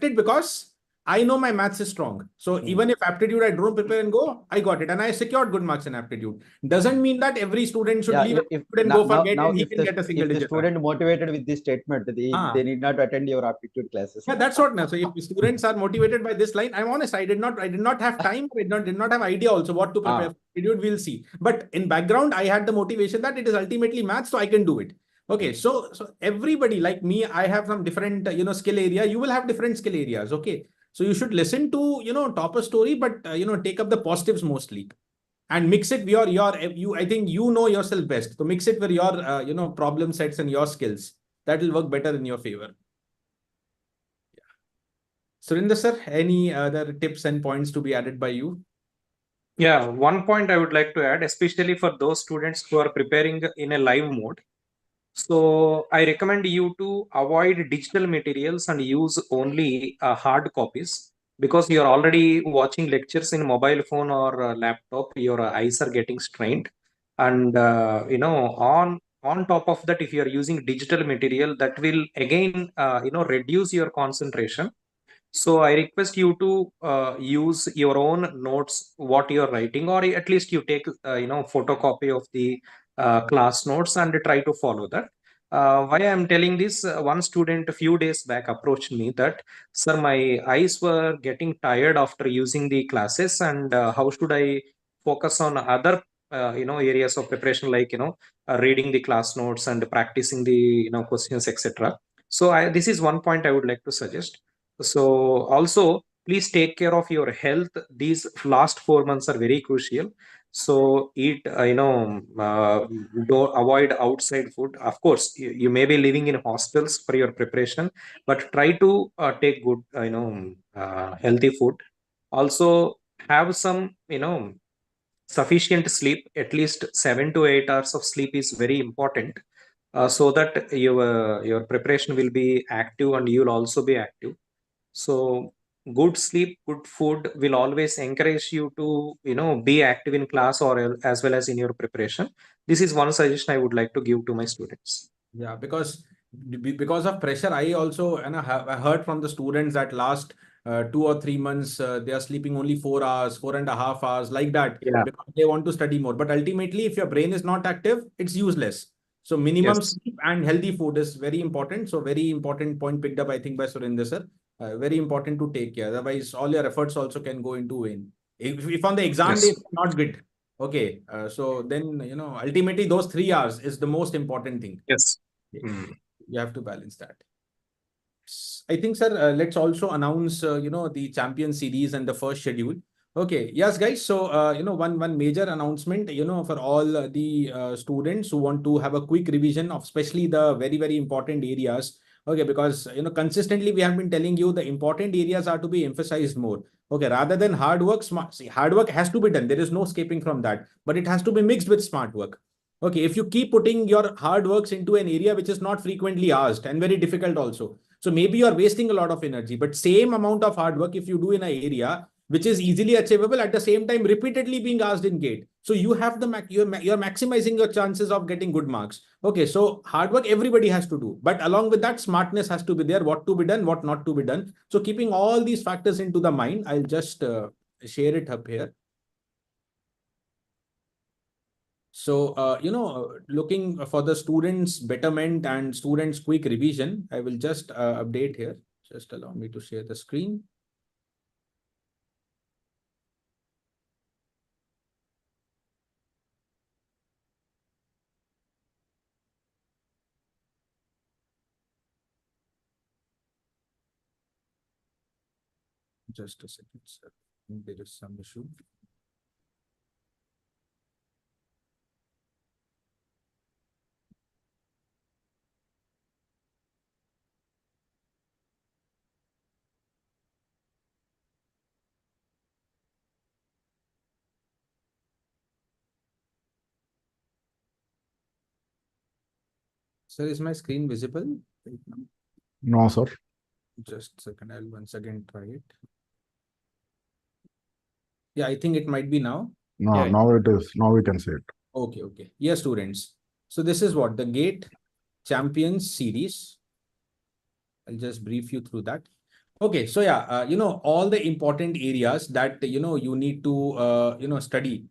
it because I know my maths is strong. So even if aptitude I don't prepare and go, I got it. And I secured good marks in aptitude. Doesn't mean that every student should leave and go for GATE and he can get a single digit. If the student motivated with this statement, they need not attend your aptitude classes. Yeah, that's what now. So if students are motivated by this line, I'm honest, I did not have time. I did not have idea also what to prepare for aptitude. We'll see. But in background, I had the motivation that it is ultimately maths, so I can do it. Okay, so everybody like me, I have some different skill area. You will have different skill areas. Okay, so you should listen to topper story, but take up the positives mostly, and mix it with your you. I think you know yourself best, so mix it with your problem sets and your skills. That will work better in your favor. Surinder sir, any other tips and points to be added by you? Yeah, one point I would like to add, especially for those students who are preparing in a live mode. So I recommend you to avoid digital materials and use only hard copies, because you're already watching lectures in mobile phone or laptop. Your eyes are getting strained, and on top of that, if you are using digital material, that will again reduce your concentration. So I request you to use your own notes, what you're writing, or at least you take photocopy of the class notes and try to follow that. Why I'm telling this? One student a few days back approached me that, sir, my eyes were getting tired after using the classes, and how should I focus on other areas of preparation, like reading the class notes and practicing the questions, etc. So this is one point I would like to suggest. So also, please take care of your health. These last 4 months are very crucial. So eat, don't avoid outside food. Of course, you may be living in hostels for your preparation, but try to take good, healthy food. Also, have some, sufficient sleep. At least 7 to 8 hours of sleep is very important, so that your preparation will be active and you'll also be active. So good sleep, good food will always encourage you to be active in class or as well as in your preparation. This is one suggestion I would like to give to my students. Yeah, because of pressure, I also I heard from the students that last 2 or 3 months they are sleeping only 4 hours, 4.5 hours, like that, Yeah. because they want to study more. But ultimately, if your brain is not active, it's useless. So minimum Yes. sleep and healthy food is very important. So very important point picked up, I think, by Surinder sir. Very important to take care. Otherwise, all your efforts also can go into vain. If on the exam day Yes. it's not good, okay, so then ultimately those 3 hours is the most important thing. Yes. Okay. Mm. You have to balance that. I think, sir, let's also announce, the champion series and the first schedule. Okay. Yes, guys. So, one major announcement, for all the students who want to have a quick revision of especially the very, very important areas. Okay. Because, consistently we have been telling you the important areas are to be emphasized more. Okay. Rather than hard work, see, hard work has to be done. There is no escaping from that, but it has to be mixed with smart work. Okay, if you keep putting your hard works into an area which is not frequently asked and very difficult also, so maybe you're wasting a lot of energy, but same amount of hard work if you do in an area which is easily achievable, at the same time repeatedly being asked in gate, so you have you're maximizing your chances of getting good marks. Okay, so hard work everybody has to do, but along with that, smartness has to be there, what to be done, what not to be done. So keeping all these factors into the mind, I'll just share it up here. So, looking for the students' betterment and students' quick revision, I will just update here. Just allow me to share the screen. Just a second, sir. There is some issue. Sir, is my screen visible right now? No, sir. Just a second. I'll once again try it. Yeah, I think it might be now. No, Yeah. now it is. Now we can see it. Okay, okay. Yes, students. So this is what the GATE Champions series. I'll just brief you through that. Okay, so yeah, all the important areas that you need to study.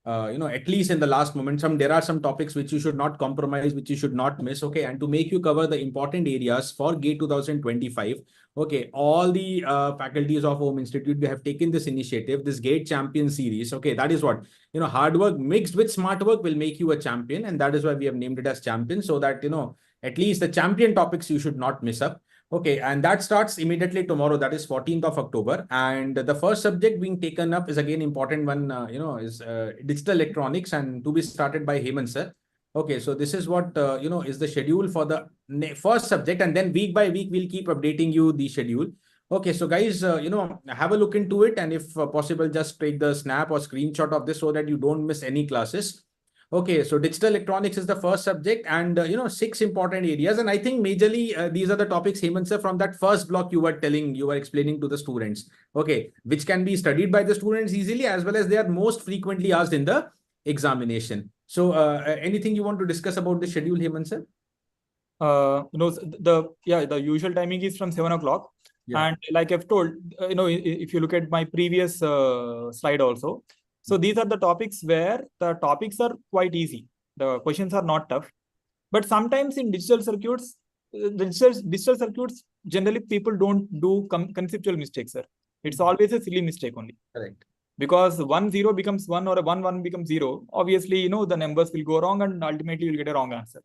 at least in the last moment. There are some topics which you should not compromise, which you should not miss. Okay, and to make you cover the important areas for GATE 2025. Okay, all the faculties of Home Institute, they have taken this initiative, this GATE Champion Series. Okay, that is what, hard work mixed with smart work will make you a champion, and that is why we have named it as champion, so that at least the champion topics you should not miss up. Okay, and that starts immediately tomorrow, that is 14th of October. And the first subject being taken up is again important one, is digital electronics, and to be started by Hemant sir. Okay, so this is what, is the schedule for the first subject, and then week by week, we'll keep updating you the schedule. Okay, so guys, have a look into it, and if possible, just take the snap or screenshot of this so that you don't miss any classes. Okay, so digital electronics is the first subject, and 6 important areas. And I think majorly these are the topics, Hemant sir, from that first block you were explaining to the students. Okay, which can be studied by the students easily, as well as they are most frequently asked in the examination. So anything you want to discuss about the schedule, Hemant sir? The usual timing is from 7 o'clock. Yeah. And like I've told, if you look at my previous slide also, so these are the topics where the topics are quite easy. The questions are not tough. But sometimes in digital circuits, generally people don't do conceptual mistakes, sir. It's always a silly mistake only. Correct. Because 1 0 becomes 1 or a 1 1 becomes 0. Obviously, the numbers will go wrong and ultimately you'll get a wrong answer.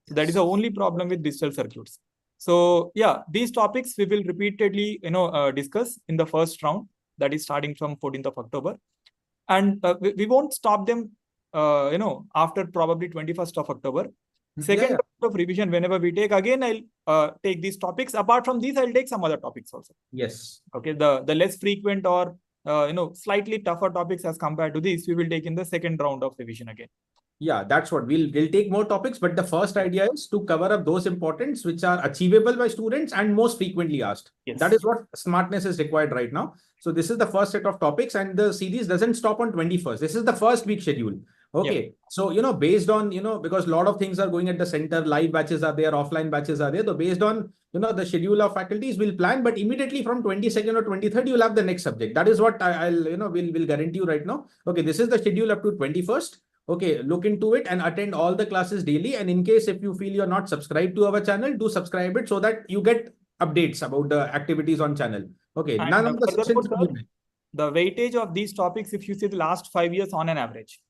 So that is the only problem with digital circuits. So yeah, these topics we will repeatedly, discuss in the first round, that is starting from 14th of October. And we won't stop them, after probably 21st of October. Second round of revision, whenever we take, again, I'll take these topics. Apart from these, I'll take some other topics also. Yes. Okay, the less frequent or, slightly tougher topics as compared to these, we will take in the second round of revision again. Yeah, that's what we'll take more topics, but the first idea is to cover up those importance which are achievable by students and most frequently asked. Yes. That is what smartness is required right now. So this is the first set of topics, and the series doesn't stop on 21st. This is the first week schedule. Okay. Yep. So, based on, because a lot of things are going at the center, live batches are there, offline batches are there. So based on, the schedule of faculties will plan, but immediately from 22nd or 23rd, you'll have the next subject. That is what we'll guarantee you right now. Okay. This is the schedule up to 21st. Okay, look into it and attend all the classes daily. And in case if you feel you're not subscribed to our channel, do subscribe it so that you get updates about the activities on channel. Okay, and none of the sessions. The weightage of these topics, if you see the last 5 years on an average,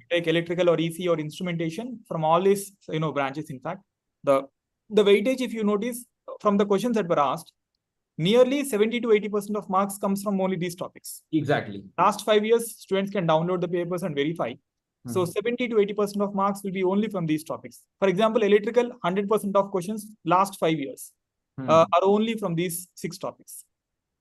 take electrical or EC or instrumentation from all these branches. In fact, the weightage, if you notice from the questions that were asked, nearly 70 to 80% of marks comes from only these topics. Exactly. Last 5 years, students can download the papers and verify. So 70 to 80% of marks will be only from these topics. For example, electrical, 100% of questions last 5 years are only from these 6 topics.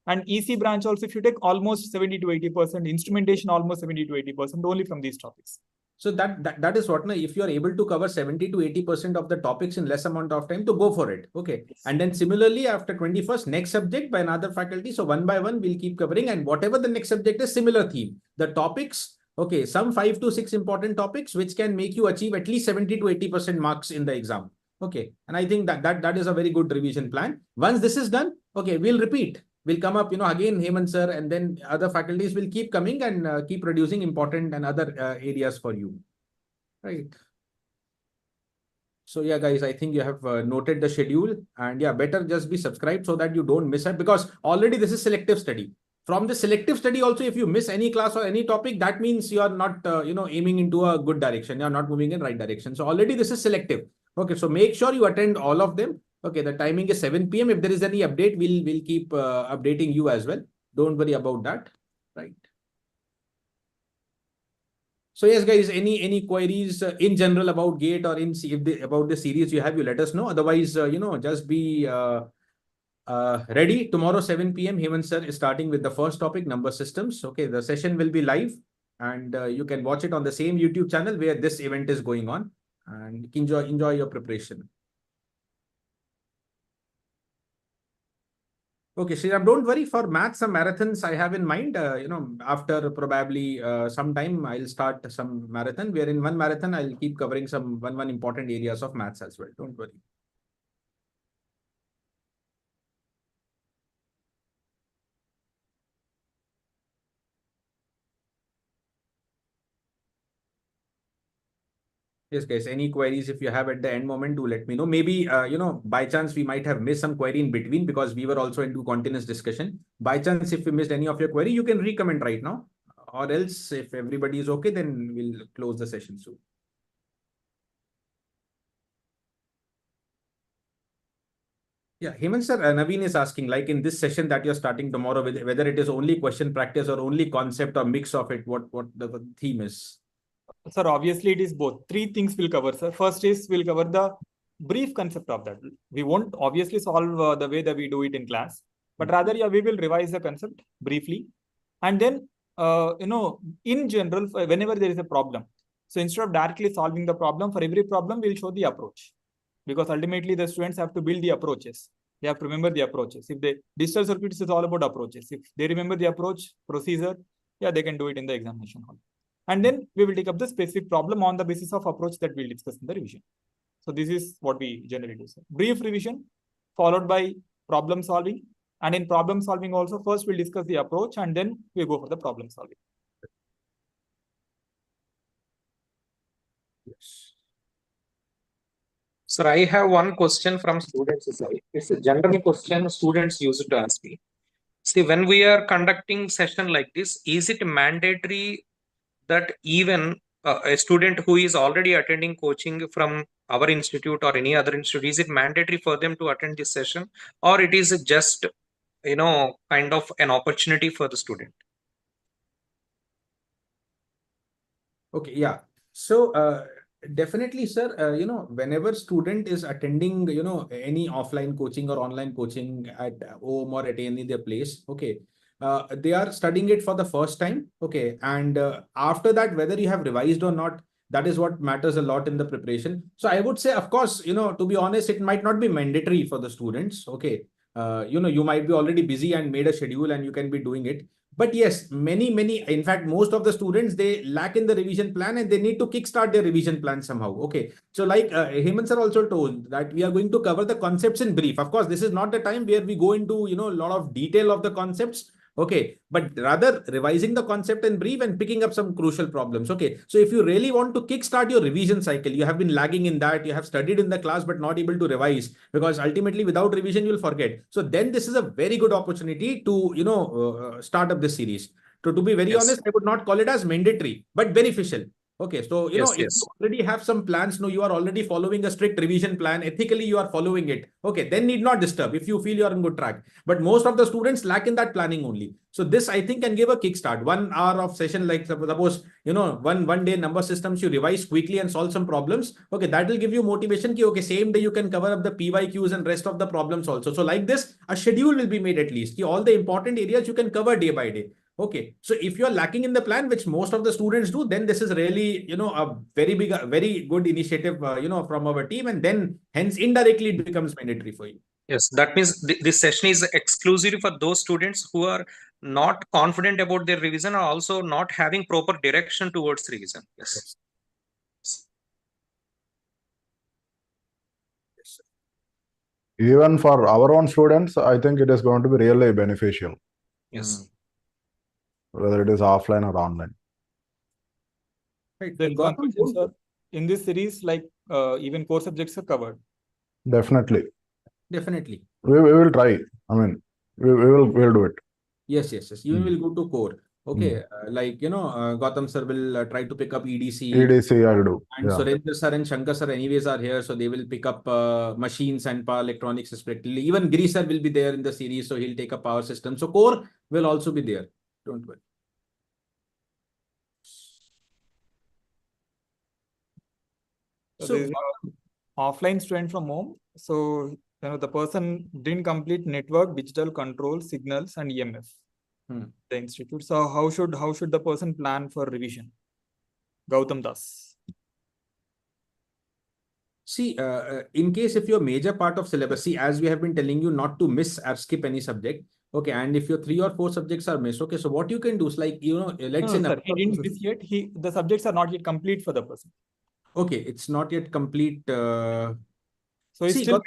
And EC branch also, if you take almost 70 to 80%, instrumentation almost 70 to 80%, only from these topics. So that is what, if you are able to cover 70 to 80% of the topics in less amount of time, to go for it. Okay. Yes. And then similarly, after 21st, next subject by another faculty. So one by one, we'll keep covering, and whatever the next subject is, similar theme. The topics, okay, some 5 to 6 important topics which can make you achieve at least 70 to 80% marks in the exam. Okay. And I think that is a very good revision plan. Once this is done, okay, we'll repeat. We'll come up, again, Hemant sir, and then other faculties will keep coming and keep producing important and other areas for you. Right. So yeah, guys, I think you have noted the schedule, and yeah, better just be subscribed so that you don't miss it, because already this is selective study. From the selective study also, if you miss any class or any topic, that means you are not, aiming into a good direction. You're not moving in right direction. So already this is selective. Okay. So make sure you attend all of them. Okay. The timing is 7 p.m. If there is any update, we'll keep updating you as well. Don't worry about that. Right. So yes, guys, any queries in general about GATE or about the series you have, you let us know. Otherwise, just be ready. Tomorrow, 7 p.m. Hemant sir is starting with the first topic, number systems. Okay, the session will be live, and you can watch it on the same YouTube channel where this event is going on, and enjoy your preparation. Okay, Sriram, don't worry. For maths, some marathons I have in mind. After probably some time, I'll start some marathon, where in one marathon, I'll keep covering some one important areas of maths as well. Don't worry. Yes, guys, any queries if you have at the end moment, do let me know. Maybe, by chance we might have missed some query in between because we were also into continuous discussion. By chance, if you missed any of your query, you can recommend right now. Or else, if everybody is okay, then we'll close the session soon. Yeah, Hemant sir, Naveen is asking, like in this session that you're starting tomorrow, whether it is only question practice or only concept or mix of it, what the theme is. Sir, obviously it is both. Three things we'll cover, sir. First is we'll cover the brief concept of that. We won't obviously solve the way that we do it in class, but rather, yeah, we will revise the concept briefly. And then, in general, whenever there is a problem, so instead of directly solving the problem, for every problem, we'll show the approach. Because ultimately, the students have to build the approaches. They have to remember the approaches. If they digital circuits is all about approaches. If they remember the approach procedure, yeah, they can do it in the examination hall. And then we will take up the specific problem on the basis of approach that we'll discuss in the revision. So this is what we generally do. So brief revision followed by problem solving. And in problem solving also, first we'll discuss the approach and then we'll go for the problem solving. Yes. Sir, I have one question from students. It's a general question students used to ask me. See, when we are conducting session like this, is it mandatory that even a student who is already attending coaching from our institute or any other institute, is it mandatory for them to attend this session, or it is just, kind of an opportunity for the student? Okay, yeah. So definitely, sir, whenever student is attending, any offline coaching or online coaching at home or at any other place, okay, they are studying it for the first time, okay, and after that, whether you have revised or not, that is what matters a lot in the preparation. So I would say, of course, to be honest, it might not be mandatory for the students, okay. You might be already busy and made a schedule and you can be doing it. But yes, many, in fact, most of the students, they lack in the revision plan and they need to kickstart their revision plan somehow. Okay. So like Hemant sir also told that we are going to cover the concepts in brief. Of course, this is not the time where we go into, a lot of detail of the concepts. Okay. But rather revising the concept in brief and picking up some crucial problems. Okay. So if you really want to kickstart your revision cycle, you have been lagging in that, you have studied in the class, but not able to revise because ultimately without revision, you'll forget. So then this is a very good opportunity to, start up this series. To be very Yes. honest, I would not call it as mandatory, but beneficial. Okay, so Yes, if yes. you already have some plans, no, you are already following a strict revision plan, ethically you are following it. Okay, then need not disturb if you feel you are on good track. But most of the students lack in that planning only. So this I think can give a kickstart. 1 hour of session, like suppose one day number systems you revise quickly and solve some problems. Okay, that will give you motivation. Ki, okay, same day you can cover up the PYQs and rest of the problems also. So like this, a schedule will be made at least. Ki, all the important areas you can cover day by day. Okay, so if you're lacking in the plan, which most of the students do, then this is really, a very good initiative, from our team, and then hence indirectly it becomes mandatory for you. Yes, that means this session is exclusive for those students who are not confident about their revision or also not having proper direction towards revision. Yes. Yes. Even for our own students, I think it is going to be really beneficial, Yes. whether it is offline or online. Right. There is one question, sir. In this series, like even core subjects are covered. Definitely. Definitely. We will try. I mean, we'll do it. Yes. Even will go to core. Okay, Gautam sir will try to pick up EDC. EDC, I'll do. And Surendra sir and Shankar sir anyways are here, so they will pick up machines and power electronics respectively. Even Giri sir will be there in the series, so he'll take up power system. So core will also be there. Don't worry. So there is an offline student from home. So the person didn't complete network, digital control, signals, and EMF. The institute. So how should the person plan for revision? Gautam Das. See, in case if your major part of syllabus, see, as we have been telling you not to miss or skip any subject. Okay, and if your 3 or 4 subjects are missed, okay, so what you can do is like, let's say. Sir, he didn't miss yet. The subjects are not yet complete for the person. Okay, it's not yet complete. So he's still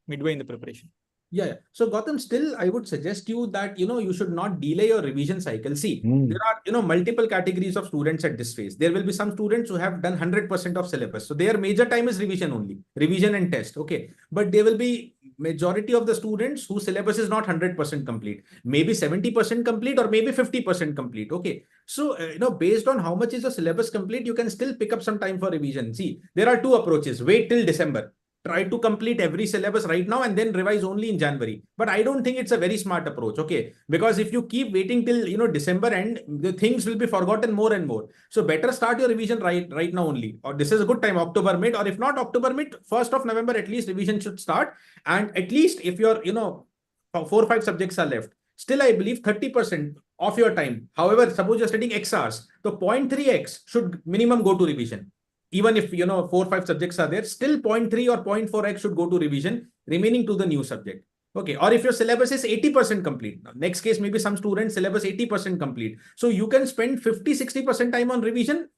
midway in the preparation. Yeah. So Gautam, still I would suggest you that, you should not delay your revision cycle. See, there are, multiple categories of students at this phase. There will be some students who have done 100% of syllabus. So their major time is revision only, revision and test. Okay. But there will be majority of the students whose syllabus is not 100% complete, maybe 70% complete or maybe 50% complete. Okay. So, based on how much is the syllabus complete, you can still pick up some time for revision. See, there are two approaches. Wait till December, try to complete every syllabus right now and then revise only in January. But I don't think it's a very smart approach. Okay. Because if you keep waiting till, December end, the things will be forgotten more and more. So better start your revision right now only. Or this is a good time, October mid, or if not October mid, 1st of November, at least revision should start. And at least if your, 4 or 5 subjects are left, still I believe 30% of your time. However, suppose you're studying X hours, the 0.3x should minimum go to revision. Even if 4 or 5 subjects are there, still 0.3 or 0.4x should go to revision, remaining to the new subject. Okay. Or if your syllabus is 80% complete, now, next case, maybe some students syllabus 80% complete. So you can spend 50-60% time on revision,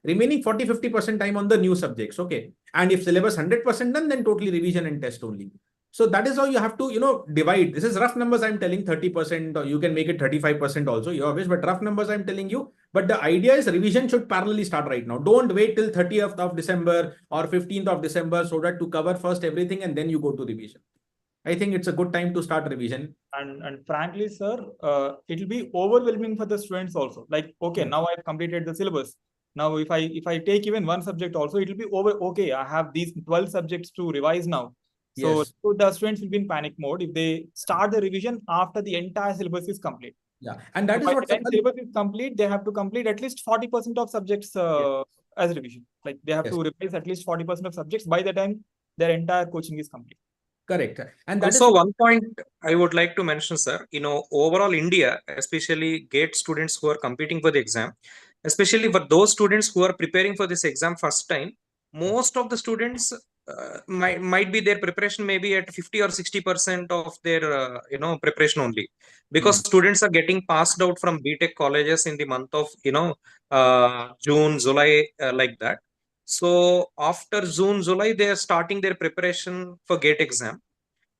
remaining 40-50% time on the new subjects. Okay. And if syllabus 100% done, then totally revision and test only. So that is how you have to, divide. This is rough numbers I'm telling, 30%, or you can make it 35% also, your wish, but rough numbers I'm telling you. But the idea is revision should parallelly start right now. Don't wait till 30th of December or 15th of December so that to cover first everything and then you go to revision. I think it's a good time to start revision. And frankly, sir, it will be overwhelming for the students also. Like, okay, now I've completed the syllabus. Now, if I take even one subject also, it will be over. Okay, I have these 12 subjects to revise now. So, Yes. so the students will be in panic mode if they start the revision after the entire syllabus is complete. Yeah, and that So is by what the time syllabus is complete, they have to complete at least 40% of subjects as revision. Like they have Yes. to revise at least 40% of subjects by the time their entire coaching is complete. Correct. And that Also, is one point I would like to mention, sir, overall India, especially GATE students who are competing for the exam, especially for those students who are preparing for this exam first time, most of the students might be their preparation maybe at 50 or 60% of their preparation only, because students are getting passed out from BTech colleges in the month of June, July, like that. So after June, July, they are starting their preparation for GATE exam.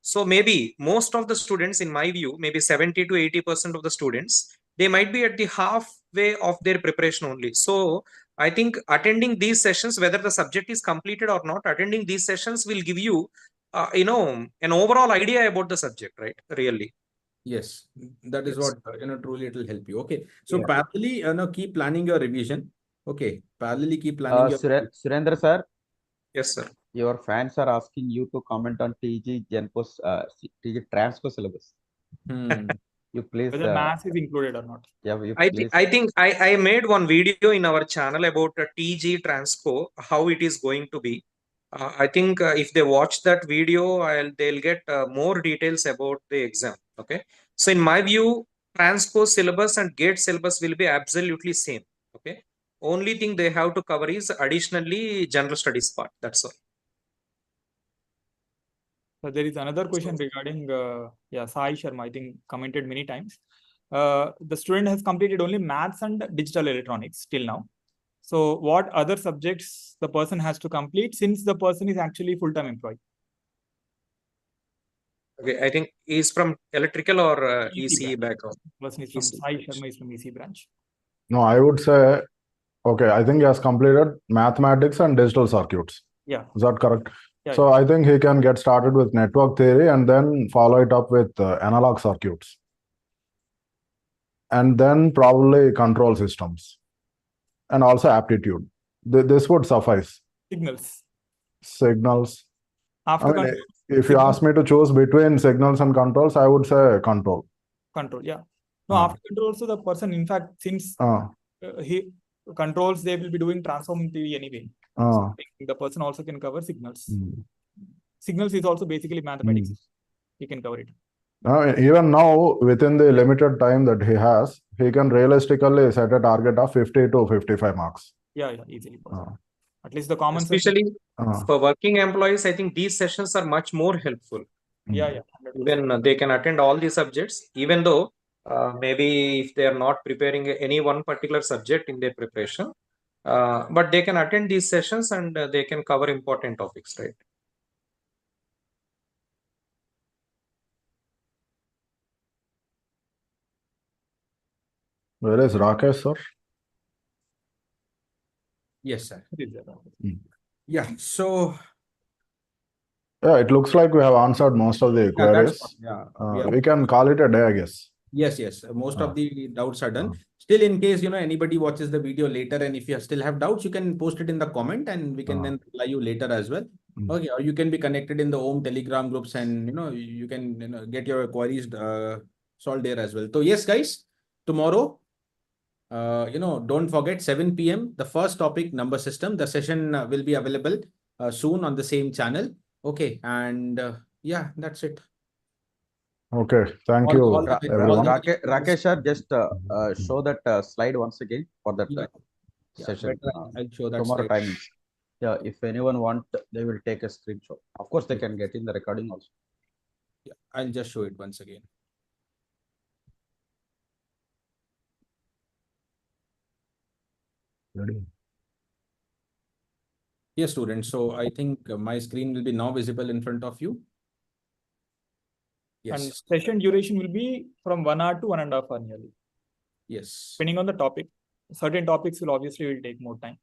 So maybe most of the students, in my view, maybe 70 to 80% of the students, they might be at the halfway of their preparation only. So I think attending these sessions, whether the subject is completed or not, attending these sessions will give you, an overall idea about the subject, right? Really. yes, that is Yes. what, truly it will help you. Okay. So Yeah. parallelly, keep planning your revision. Okay. Parallelly keep planning your Surendra sir, Yes, sir. your fans are asking you to comment on TG TG transfer syllabus. You please, Whether maths is included or not. yeah, you I please. think I made one video in our channel about TG Transco, how it is going to be. I think if they watch that video, they'll get more details about the exam. Okay. So in my view, Transco syllabus and GATE syllabus will be absolutely same. Okay. Only thing they have to cover is additionally general studies part. That's all. So there is another question regarding, Sai Sharma, I think commented many times. The student has completed only maths and digital electronics till now. So what other subjects the person has to complete since the person is actually full-time employee? Okay. I think he's from electrical or ECE branch. background. Person is from ECE Sai branch. Sharma is from EC branch. No, I would say, okay, I think he has completed mathematics and digital circuits. Yeah. Is that correct? Yeah, So I think he can get started with network theory and then follow it up with analog circuits. And then probably control systems. And also aptitude. This would suffice. Signals. After I mean, if you ask me to choose between signals and controls, I would say control. Control, yeah. No, after control also the person, in fact, since he controls, they will be doing transform theory anyway. So the person also can cover signals. Signals is also basically mathematics. He can cover it. Even now, within the limited time that he has, he can realistically set a target of 50 to 55 marks. Yeah, easily. At least the common Especially for working employees, I think these sessions are much more helpful. Yeah. Even they can attend all the subjects, even though maybe if they are not preparing any one particular subject in their preparation, but they can attend these sessions and they can cover important topics, right? Where is Rakesh, sir? Yes, sir. It is there. Yeah. So Yeah, it looks like we have answered most of the yeah, queries. we We can call it a day, I guess. Yes. Most of Ah. the doubts are done. Ah. Still, in case anybody watches the video later, and if you still have doubts, you can post it in the comment, and we can Ah. then reply you later as well. Mm. Okay, or you can be connected in the OM Telegram groups, and you can get your queries solved there as well. So yes, guys, tomorrow, don't forget 7 p.m. the first topic, number system. The session will be available soon on the same channel. Okay, and yeah, that's it. Okay, thank All you, the all everyone. the Rakesh sir, just show that slide once again for that Yeah. session. Better I'll show that Tomorrow slide. timings. Yeah, if anyone want, they will take a screenshot. Of course, they can get in the recording also. Yeah, I'll just show it once again. Ready? Yes, students. So I think my screen will be now visible in front of you. And Yes. session duration will be from 1 hour to 1.5 hours nearly. Yes. Depending on the topic. Certain topics will take more time.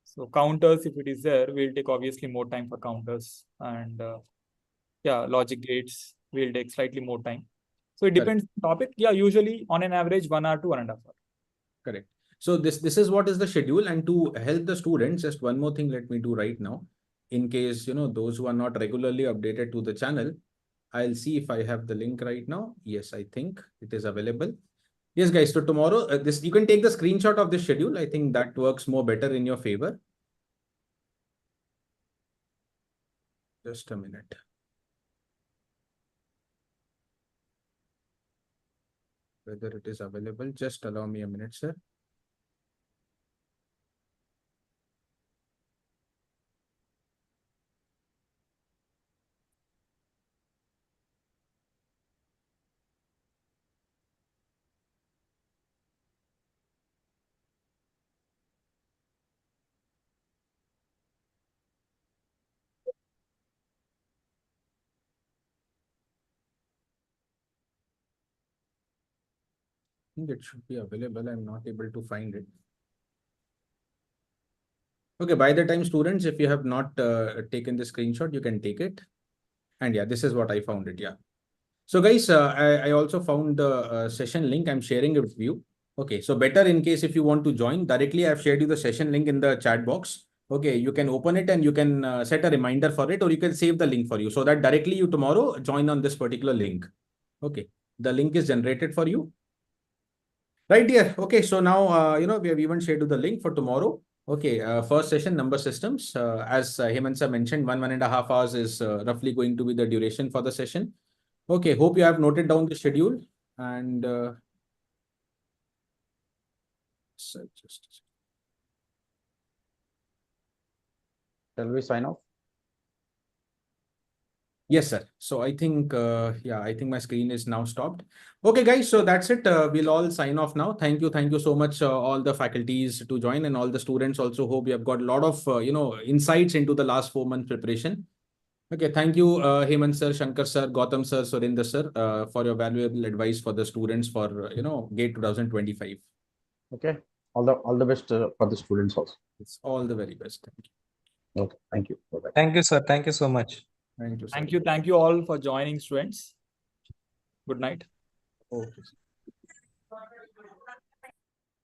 So counters, if it is there, we'll take obviously more time for counters. And logic gates will take slightly more time. So it depends on the topic. Yeah, usually on an average 1 hour to 1.5 hours. Correct. So this is what is the schedule, and to help the students, just one more thing let me do right now. In case those who are not regularly updated to the channel, I'll see if I have the link right now. Yes, I think it is available. Yes, guys. So tomorrow, this you can take the screenshot of the schedule. I think that works more better in your favor. Just a minute. Whether it is available, just allow me a minute, sir. I think it should be available. I'm not able to find it. Okay, by the time, students, if you have not taken the screenshot, you can take it. And yeah, this is what I found it. Yeah. So guys, I also found the session link. I'm sharing it with you. Okay, so better in case if you want to join directly, I've shared you the session link in the chat box. Okay, you can open it and you can set a reminder for it, or you can save the link for you so that directly you tomorrow join on this particular link. Okay, the link is generated for you. Right here. Okay, so now, we have even shared you the link for tomorrow. Okay, first session, number systems. As Hemant sir mentioned, 1.5 hours is roughly going to be the duration for the session. Okay, hope you have noted down the schedule. And so just Shall we sign off? yes, sir. So I think, I think my screen is now stopped. Okay, guys, so that's it. We'll all sign off now. Thank you so much, all the faculties to join, and all the students also. Hope you have got a lot of, insights into the last 4 month preparation. Okay, thank you, Hemant sir, Shankar sir, Gautam sir, Surinder sir, for your valuable advice for the students for, GATE 2025. Okay. All the best for the students also. It's all the very best. Thank you. Okay. Thank you. Bye-bye. Thank you, sir. Thank you so much. Thank you, sir. Thank you all for joining, students. Good night. Okay.